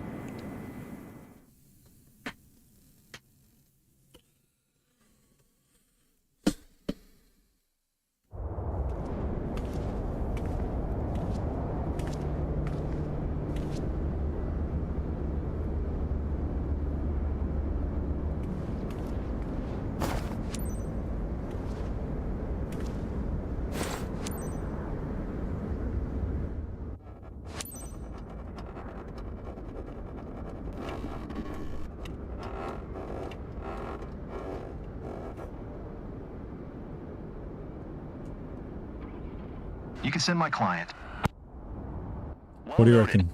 You can send my client. What do you reckon?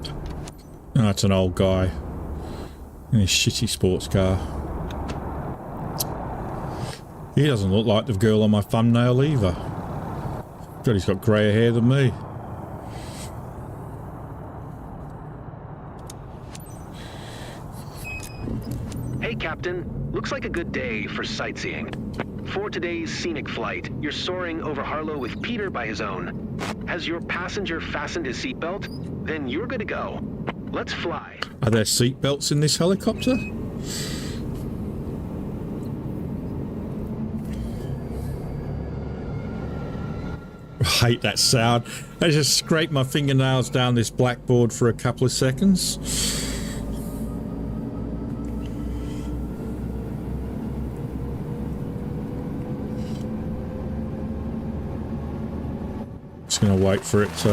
Oh, that's an old guy in a shitty sports car. He doesn't look like the girl on my thumbnail either. God, he's got greyer hair than me. Hey, Captain. Looks like a good day for sightseeing. For today's scenic flight, you're soaring over Harlow with Peter by his own. Has your passenger fastened his seatbelt? Then you're good to go. Let's fly. Are there seat belts in this helicopter? I hate that sound. I just scrape my fingernails down this blackboard for a couple of seconds. Just gonna wait for it to...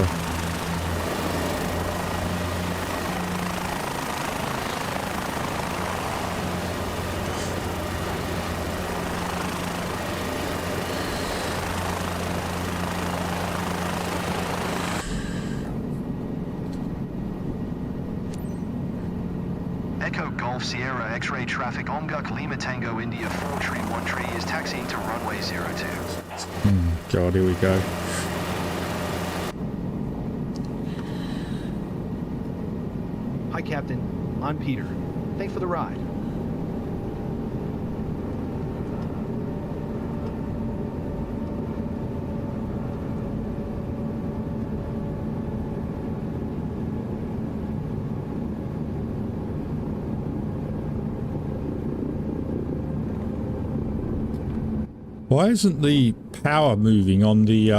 Echo Golf Sierra X-ray traffic Omguk Lima Tango India 4 tree 1 tree is taxiing to runway 02. God, here we go. Hi, Captain. I'm Peter. Thanks for the ride. Why isn't the power moving on the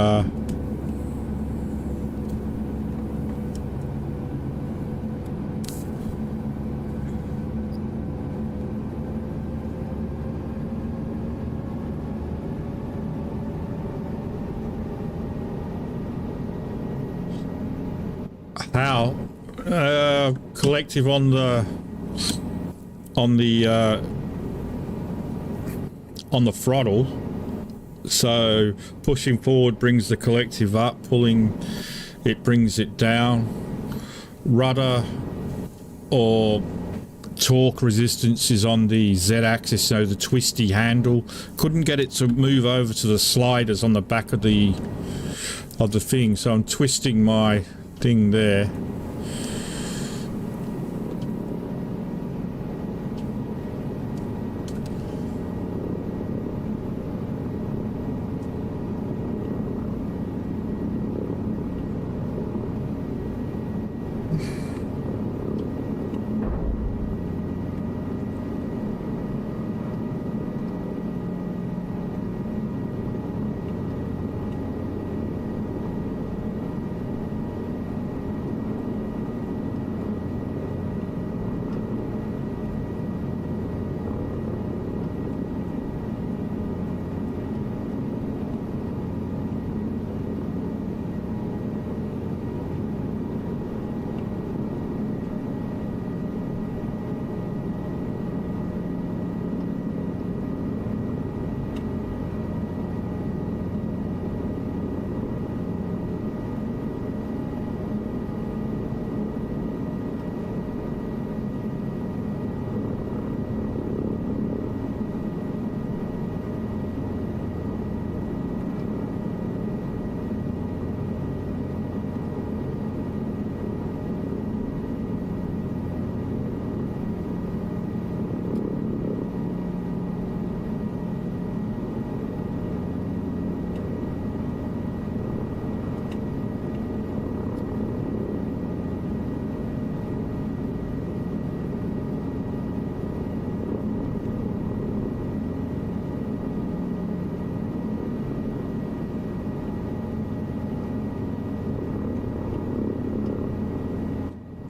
how collective on the throttle? So pushing forward brings the collective up, pulling it brings it down. Rudder or torque resistance is on the Z-axis, so the twisty handle. Couldn't get it to move over to the sliders on the back of the thing, so I'm twisting my thing there.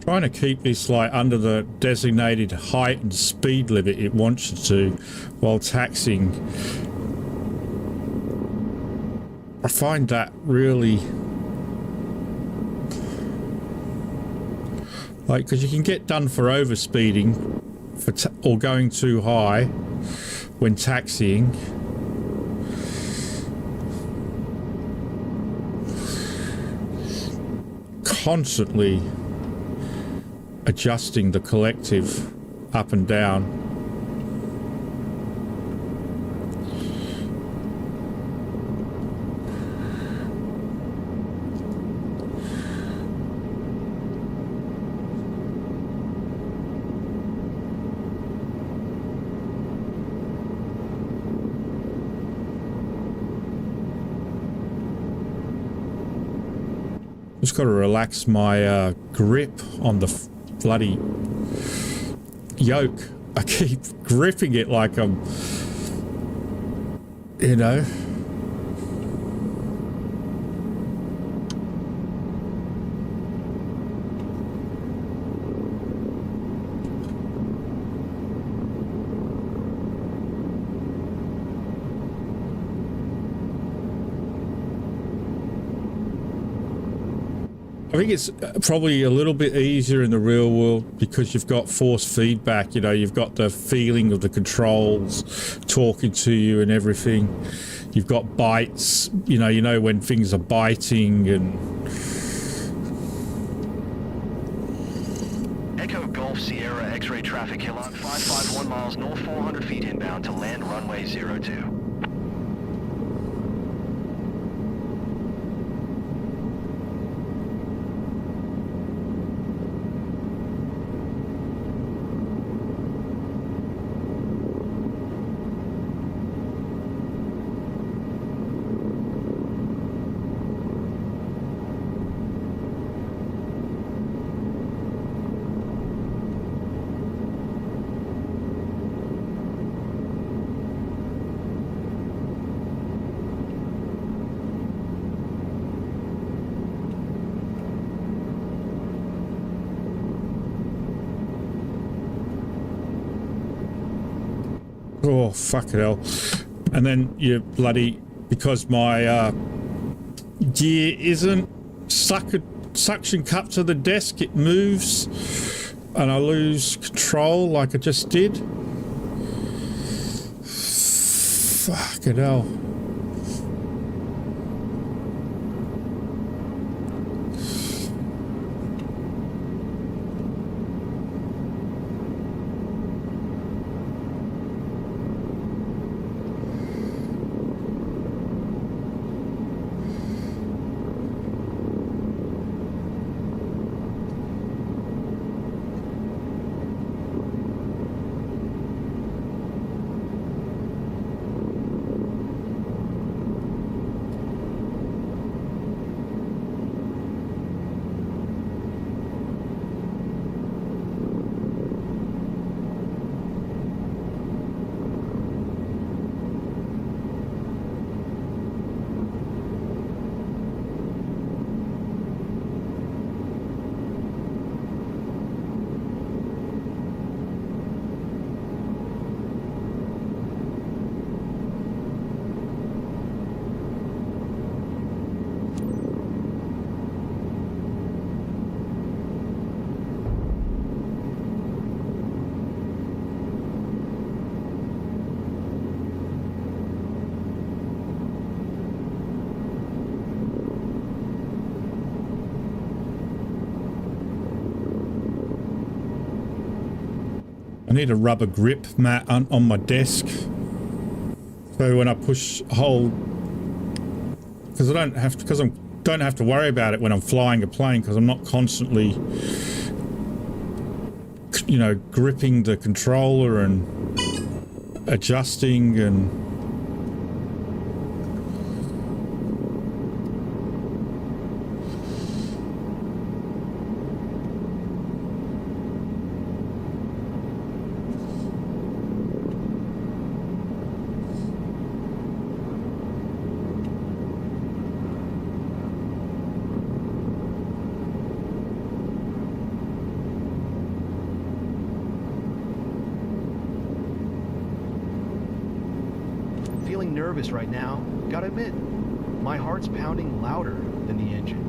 Trying to keep this like under the designated height and speed limit it wants you to while taxiing. I find that really like, because you can get done for overspeeding or going too high when taxiing. constantly adjusting the collective up and down. Just got to relax my grip on the bloody yoke. I keep gripping it like I'm, you know. I think it's probably a little bit easier in the real world because you've got force feedback, you know, you've got the feeling of the controls talking to you and everything. You've got bites, you know when things are biting and... Echo Golf Sierra X-ray traffic Hillock 551 miles north 400 feet inbound to land runway 02. Oh, fucking hell. And then you bloody... Because my gear isn't suction cup to the desk, it moves and I lose control like I just did. Fucking hell. I need a rubber grip mat on my desk, so when I push hold, because I don't have to worry about it when I'm flying a plane, because I'm not constantly, you know, gripping the controller and adjusting and... Feeling nervous right now, gotta admit. My heart's pounding louder than the engine.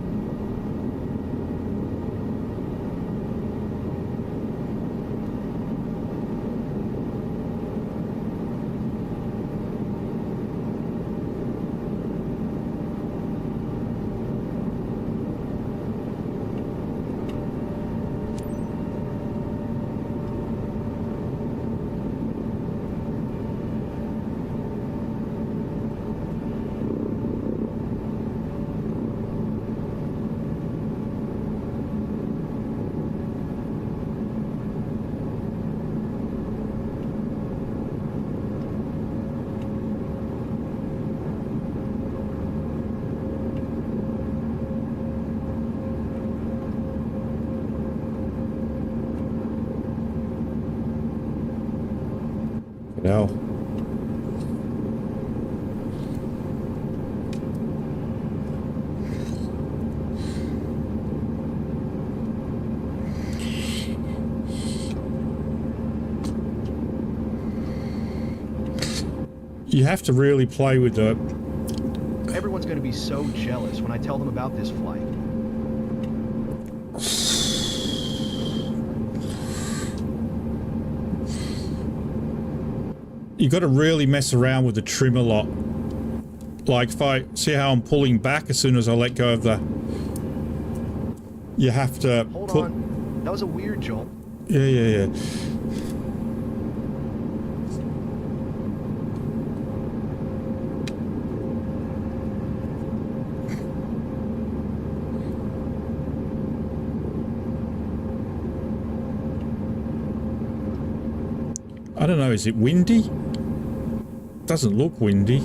Hell. You have to really play with the... Everyone's going to be so jealous when I tell them about this flight. You got to really mess around with the trim a lot. Like if I see how I'm pulling back as soon as I let go of the... You have to... Hold on. That was a weird jolt. Yeah. I don't know, is it windy? Doesn't look windy.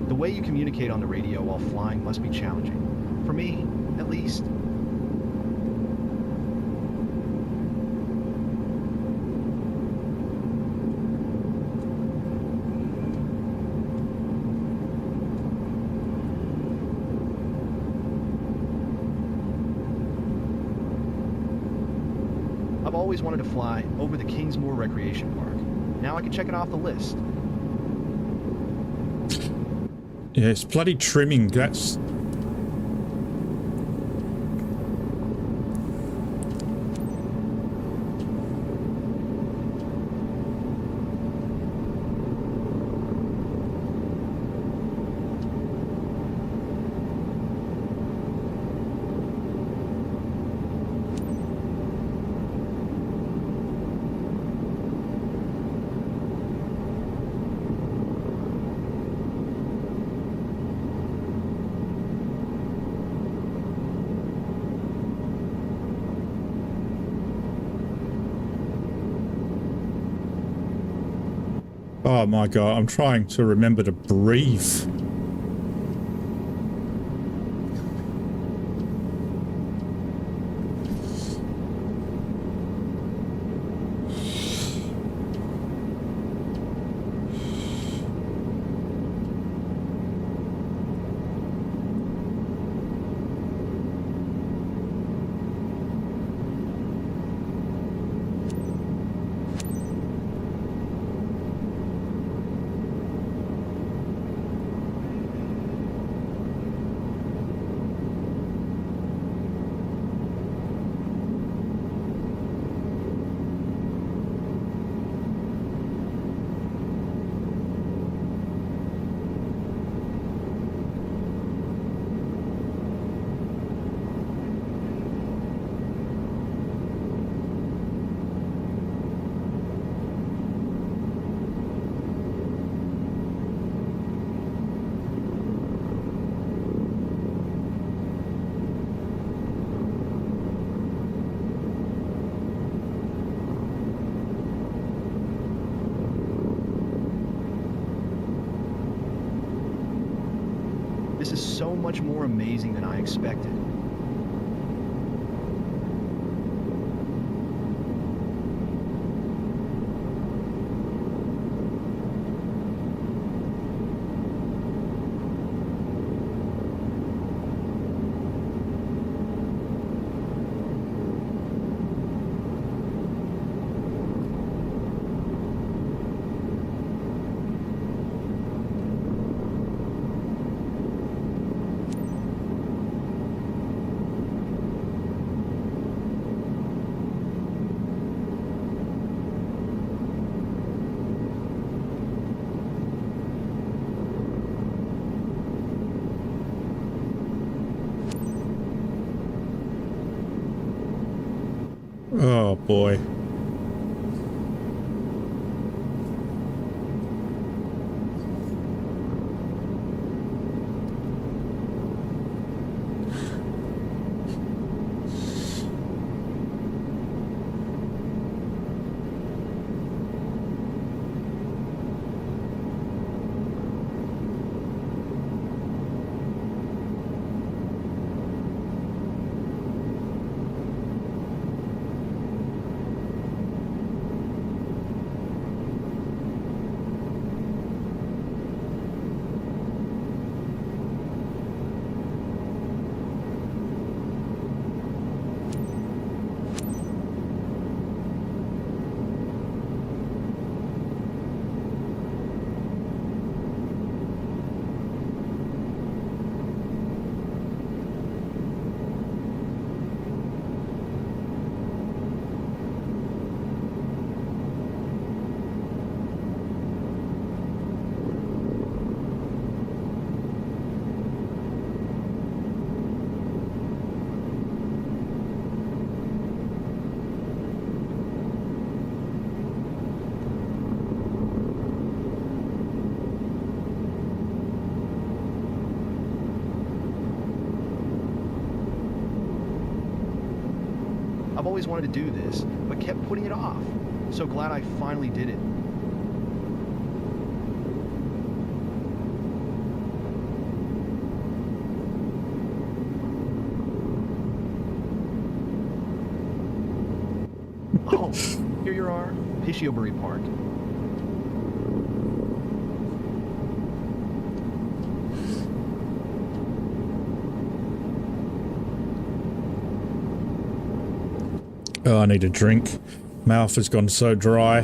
The way you communicate on the radio while flying must be challenging. For me, at least. I've always wanted to fly over the Kingsmoor Recreation Park. Now I can check it off the list. Yeah, it's bloody trimming. That's... Oh my god, I'm trying to remember to breathe. This is so much more amazing than I expected. Oh boy. always wanted to do this, but kept putting it off. So glad I finally did it. Oh, here you are, Pishiobury Park. Oh, I need a drink. Mouth has gone so dry.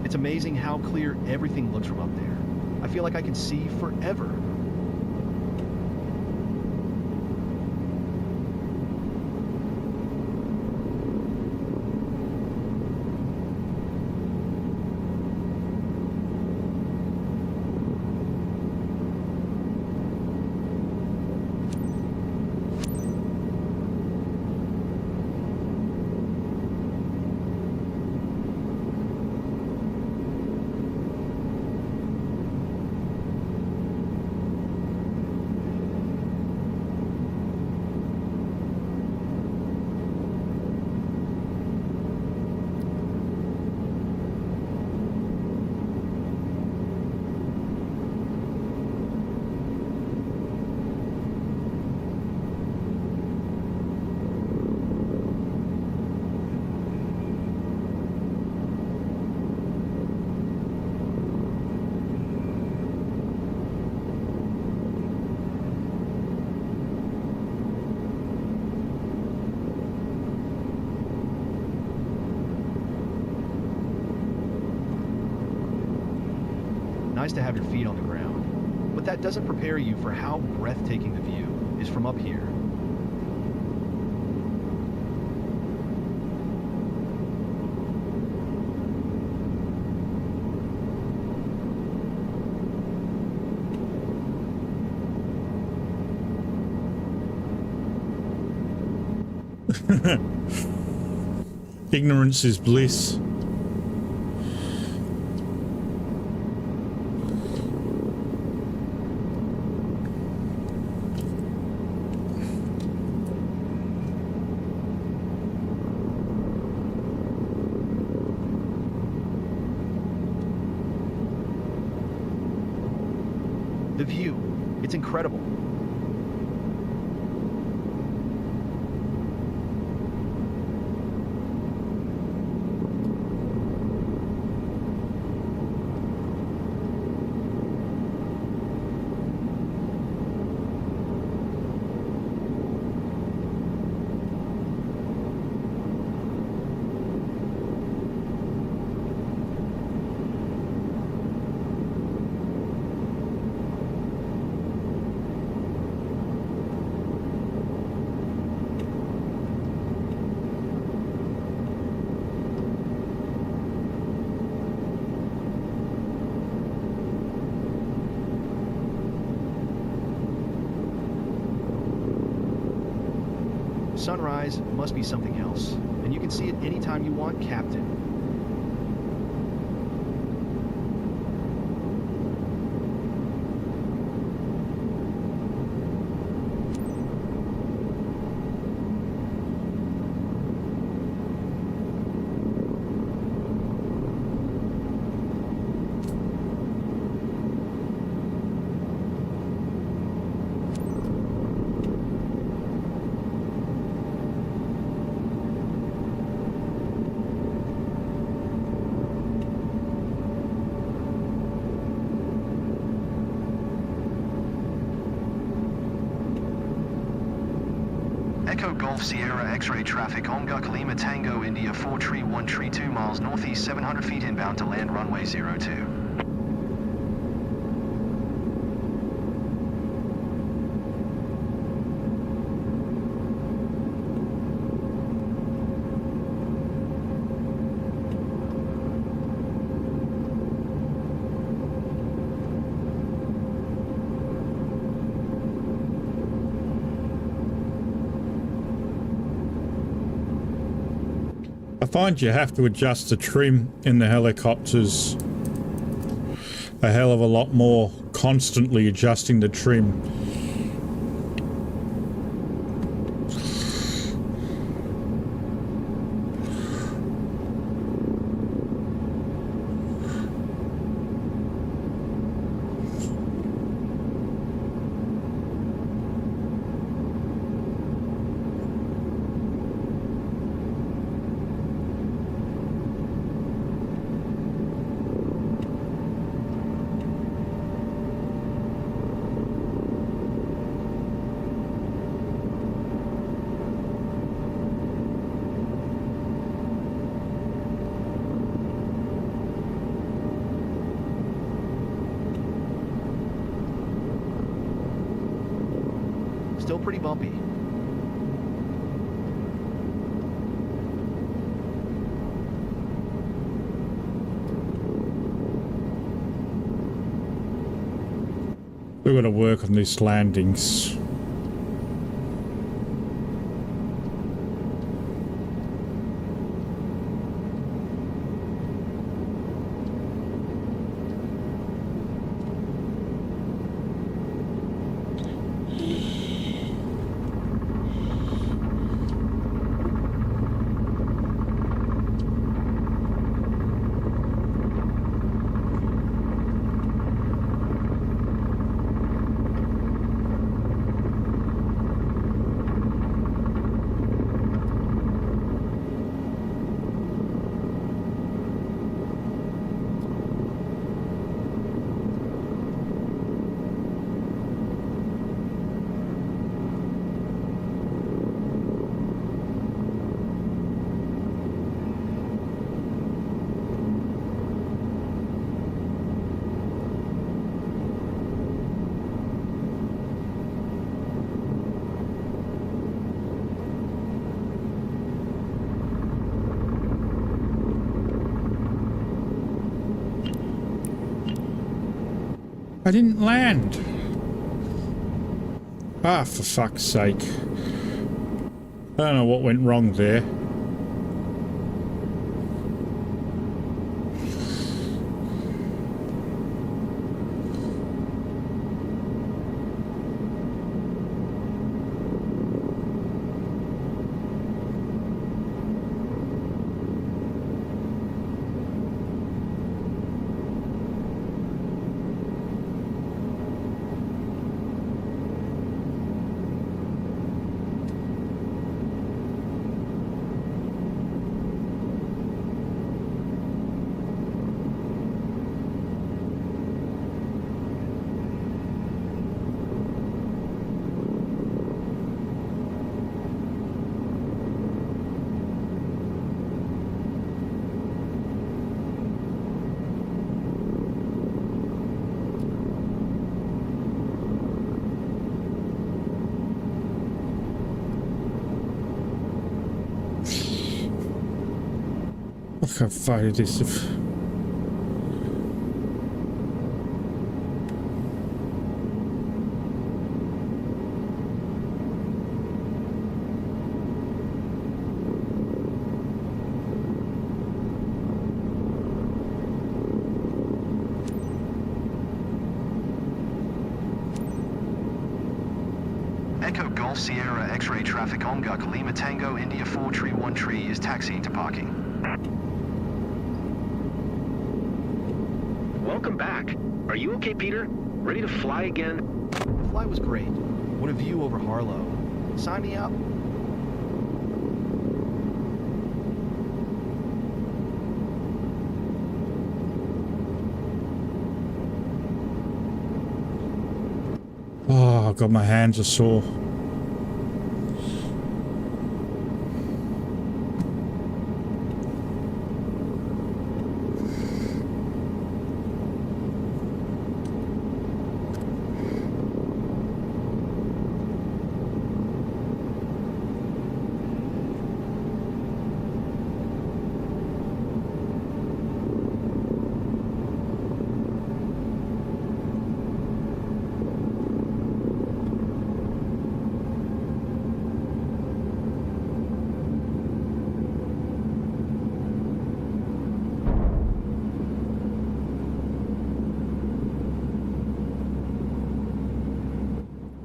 It's amazing how clear everything looks from up there. I feel like I can see forever. Nice to have your feet on the ground, but that doesn't prepare you for how breathtaking the view is from up here. Ignorance is bliss. The view, it's incredible. Sunrise must be something else, and you can see it anytime you want, Captain. Echo Golf Sierra X-ray traffic Omguk Lima Tango India 43132 miles northeast 700 feet inbound to land runway 02. I find you have to adjust the trim in the helicopters a hell of a lot more, constantly adjusting the trim. Still pretty bumpy. We've got to work on these landings. I didn't land. Ah, for fuck's sake. I don't know what went wrong there. I can't find this. Echo Golf Sierra X-ray traffic Omguk Lima Tango India 431 is taxiing to parking. Welcome back. Are you okay, Peter? Ready to fly again? The flight was great. What a view over Harlow. Sign me up. Oh, God, my hands are sore.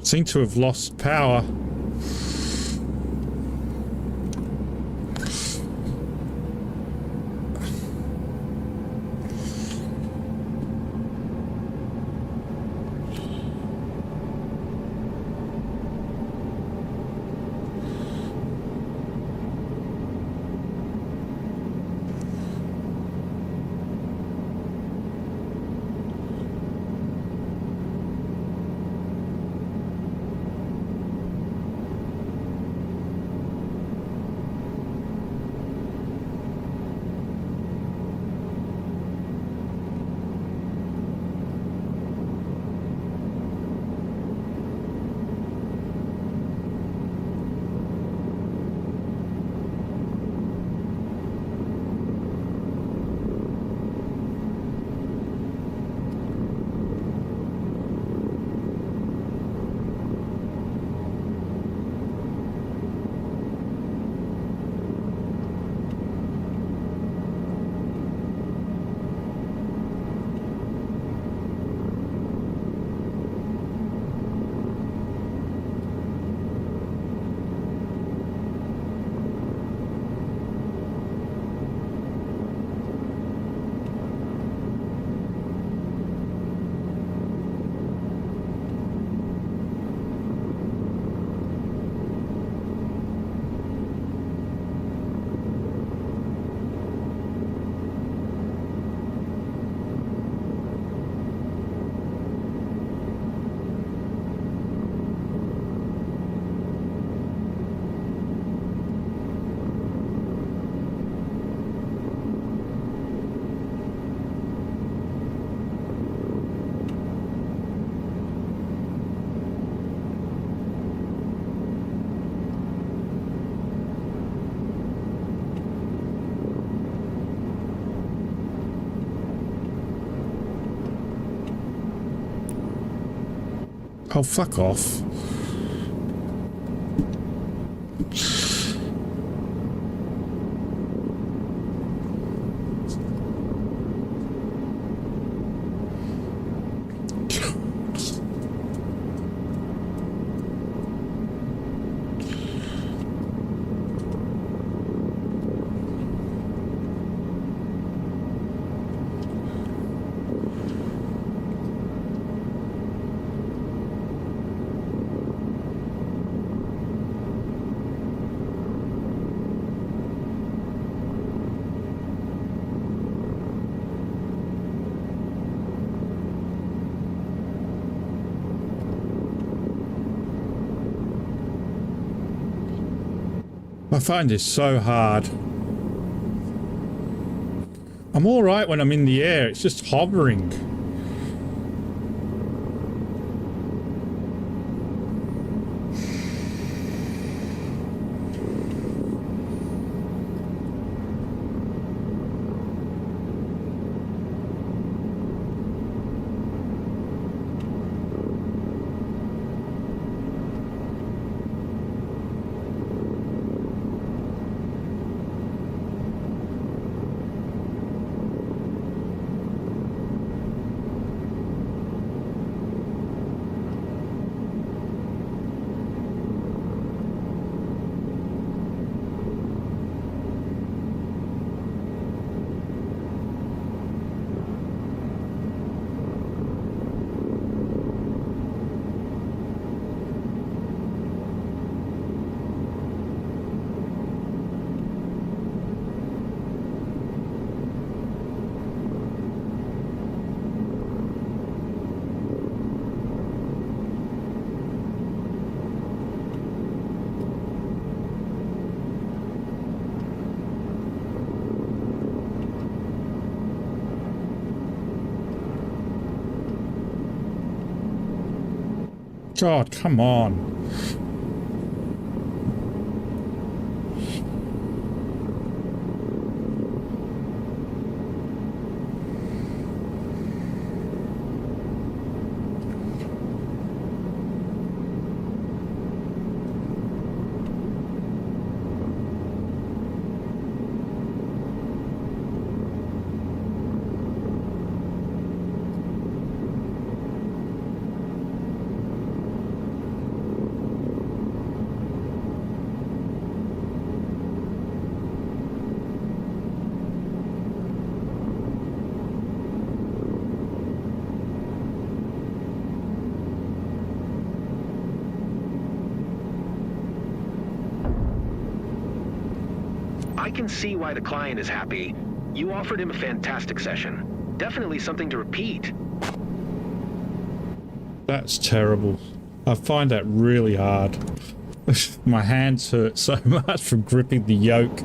Seem to have lost power. Oh, fuck off. I find this so hard. I'm alright when I'm in the air, it's just hovering. God, come on. I can see why the client is happy. You offered him a fantastic session. Definitely something to repeat. That's terrible. I find that really hard. My hands hurt so much from gripping the yoke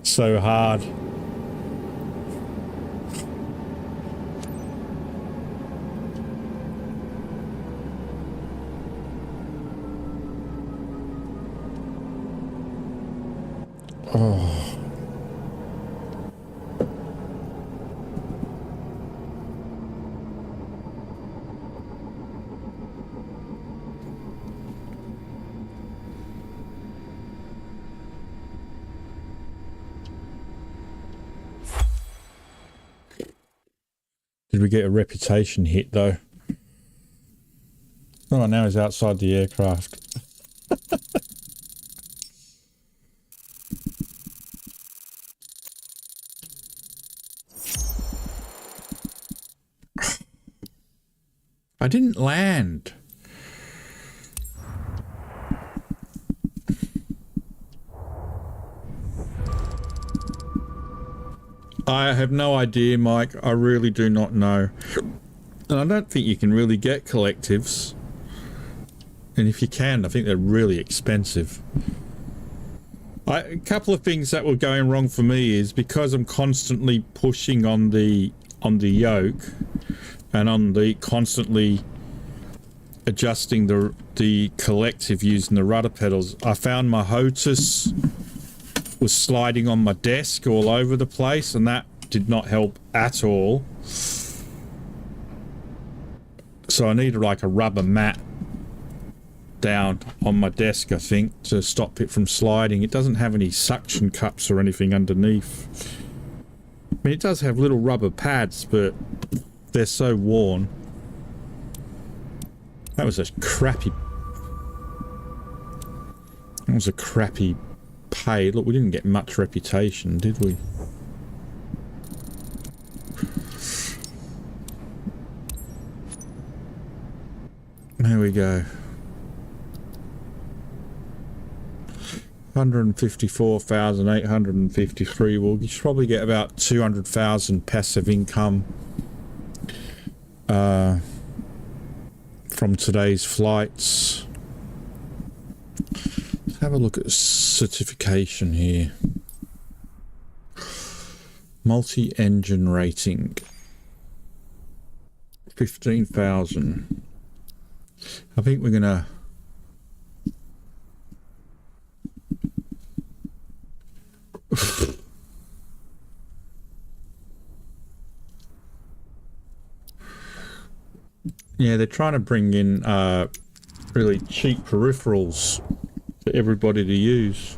so hard. Oh. Did we get a reputation hit though? Oh, now he's outside the aircraft. I didn't land. I have no idea, Mike. I really do not know. And I don't think you can really get collectives. And if you can, I think they're really expensive. A couple of things that were going wrong for me is because I'm constantly pushing on the yoke and on the constantly adjusting the collective using the rudder pedals, I found my HOTUS was sliding on my desk all over the place, and that did not help at all. So I needed like a rubber mat down on my desk, I think, to stop it from sliding. It doesn't have any suction cups or anything underneath. I mean, it does have little rubber pads, but they're so worn. That was a crappy pay. Look, we didn't get much reputation, did we? There we go. 154,853. Well, you should probably get about 200,000 passive income from today's flights. Let's have a look at certification here. Multi-engine rating. 15,000. I think we're gonna yeah, they're trying to bring in really cheap peripherals for everybody to use.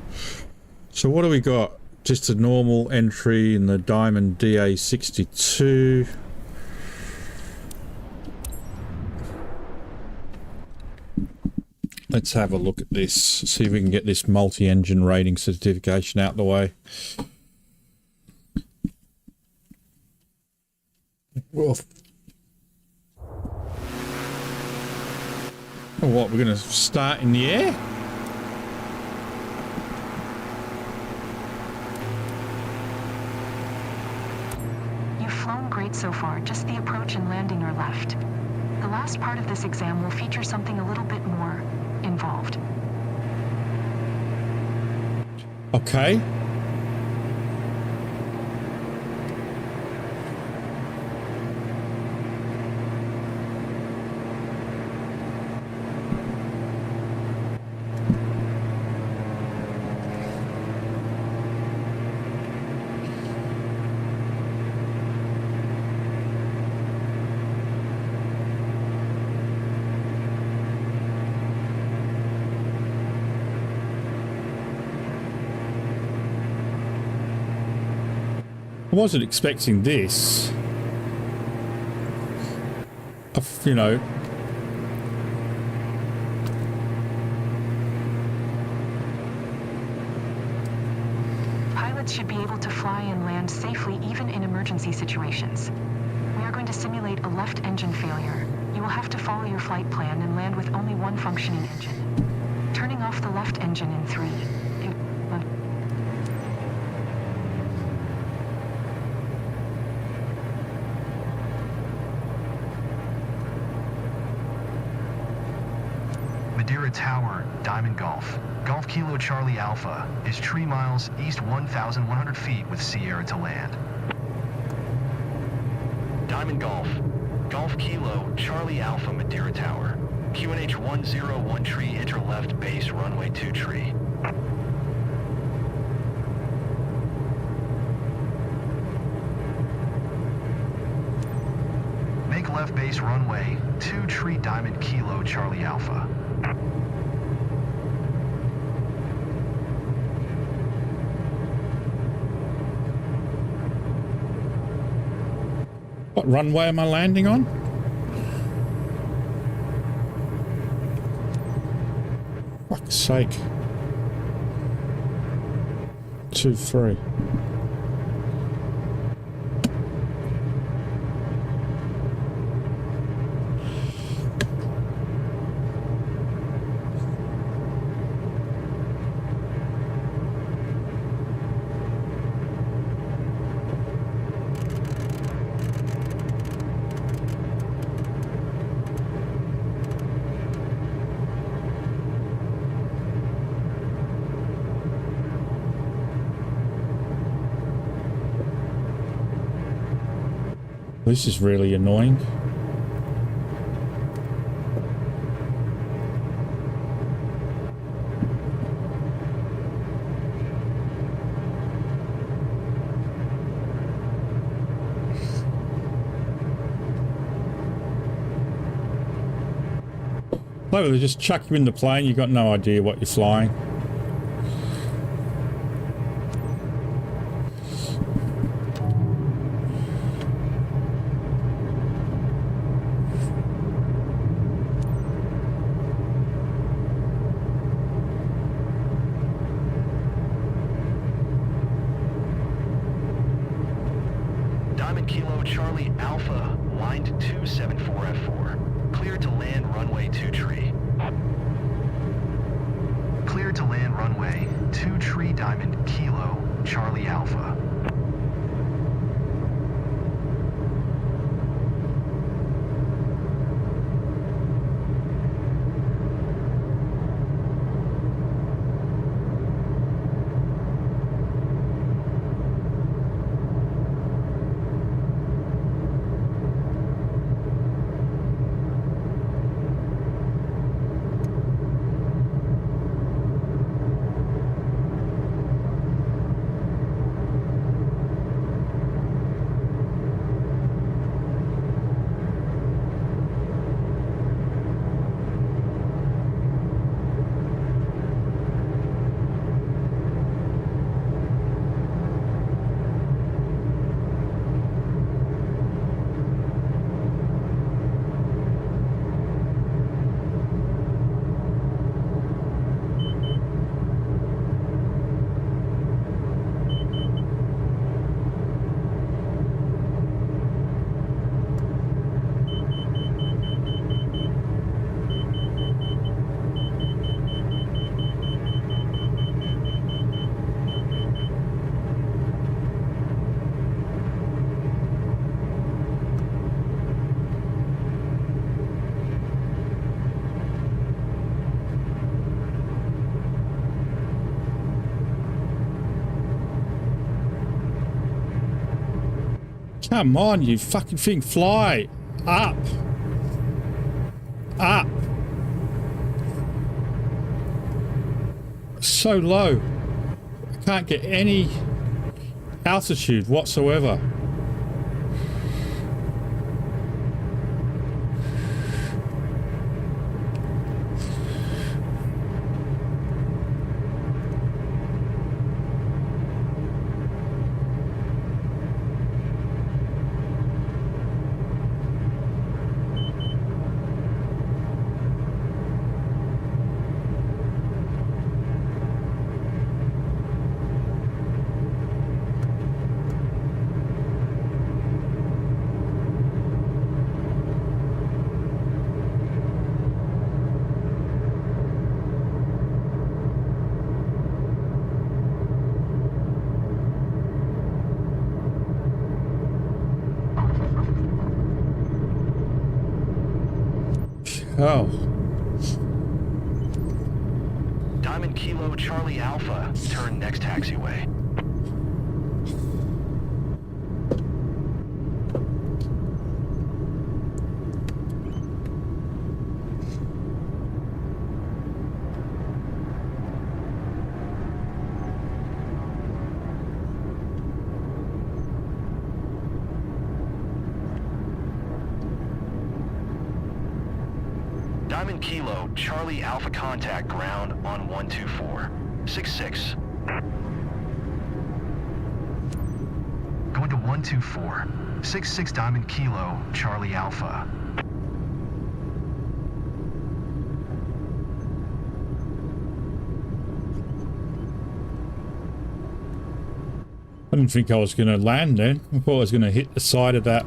So what do we got? Just a normal entry in the Diamond DA62. Let's have a look at this, see if we can get this multi-engine rating certification out the way. Well, what, we're going to start in the air? You've flown great so far. Just the approach and landing are left. The last part of this exam will feature something a little bit more involved. Okay. I wasn't expecting this. You know. Pilots should be able to fly and land safely even in emergency situations. We are going to simulate a left engine failure. You will have to follow your flight plan and land with only one functioning engine. Turning off the left engine in 3, 2, 1. Madeira Tower, Diamond Golf. Golf Kilo Charlie Alpha is 3 miles east 1,100 feet with Sierra to land. Diamond Golf. Golf Kilo Charlie Alpha Madeira Tower. QNH 101 tree, enter left base runway 2 tree. Make left base runway 2 tree Diamond Kilo Charlie Alpha. What runway am I landing on? Fuck's sake. 2-3. This is really annoying. Like they just chuck you in the plane, you got no idea what you're flying. Diamond Kilo Charlie Alpha, wind 274F4. Cleared to land runway 2 tree. Cleared to land runway 2 tree Diamond Kilo Charlie Alpha. Come on, you fucking thing, fly up. Up. So low. I can't get any altitude whatsoever. Oh. Diamond Kilo Charlie Alpha, turn next taxiway. Diamond Kilo, Charlie Alpha contact ground on 124. 66. Going to 124. 66 Diamond Kilo, Charlie Alpha. I didn't think I was going to land then. I thought I was going to hit the side of that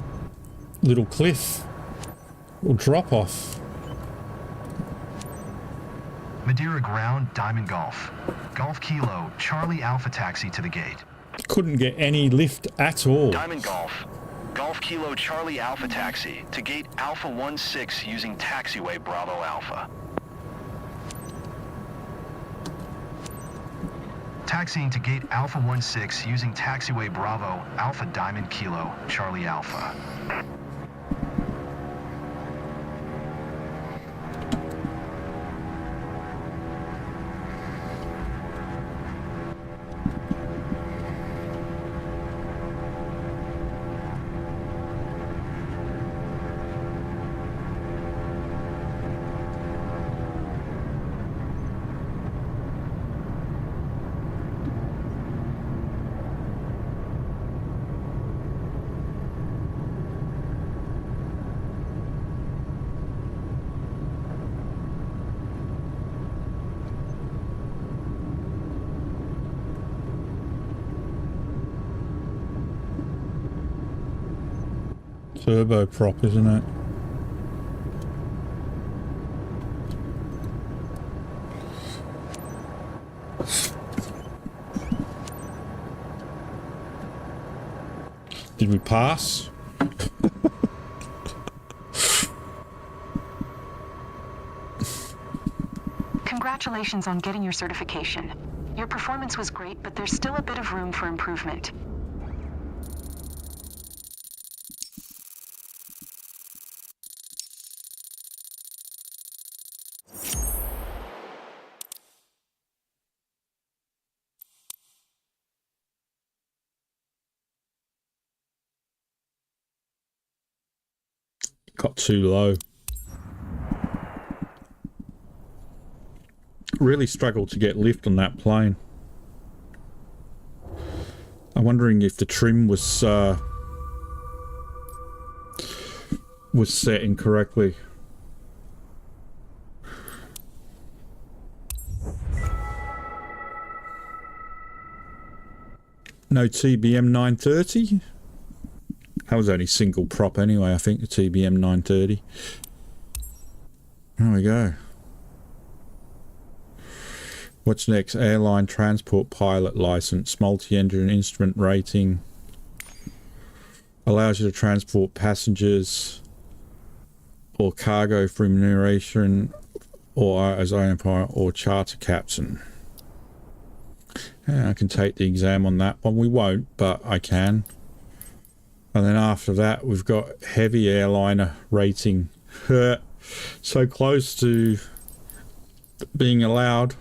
little cliff or drop off. Madeira ground, Diamond Golf. Golf Kilo, Charlie Alpha taxi to the gate. Couldn't get any lift at all. Diamond Golf. Golf Kilo Charlie Alpha taxi to gate Alpha 16 using taxiway Bravo Alpha. Taxiing to gate Alpha 16 using taxiway Bravo Alpha Diamond Kilo Charlie Alpha. Turboprop, isn't it? Did we pass? Congratulations on getting your certification. Your performance was great, but there's still a bit of room for improvement. Got too low. Really struggled to get lift on that plane. I'm wondering if the trim was set incorrectly. No TBM 930? That was only single prop anyway, I think, the TBM 930. There we go. What's next? Airline transport pilot license, multi-engine instrument rating. Allows you to transport passengers or cargo for remuneration or as owner or charter captain. Yeah, I can take the exam on that one. We won't, but I can. And then after that, we've got heavy airliner rating. So close to being allowed.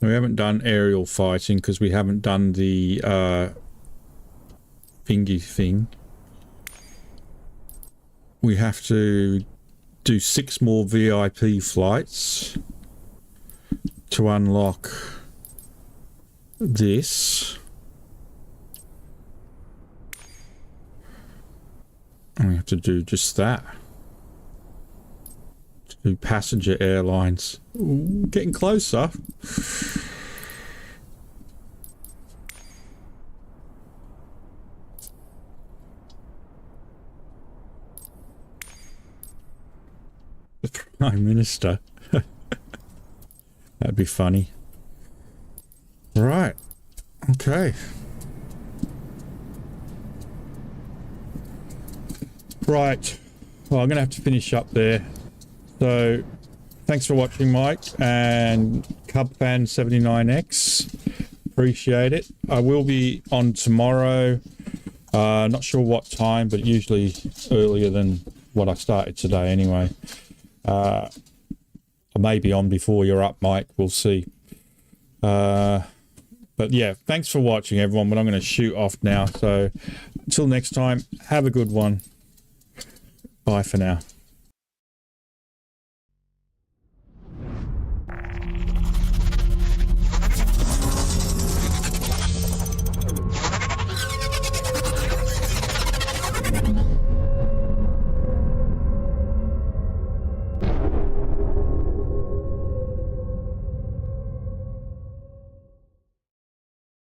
We haven't done aerial fighting because we haven't done the thingy thing. We have to do 6 more VIP flights to unlock this. And we have to do just that. To do passenger airlines. Ooh, getting closer. the Prime Minister. That'd be funny. Right. Okay. Right. Well, I'm going to have to finish up there. So, thanks for watching, Mike and CubFan79X. Appreciate it. I will be on tomorrow. Not sure what time, but usually earlier than what I started today anyway. I may be on before you're up, Mike. We'll see. But yeah, thanks for watching, everyone. But I'm going to shoot off now. So until next time, have a good one. Bye for now.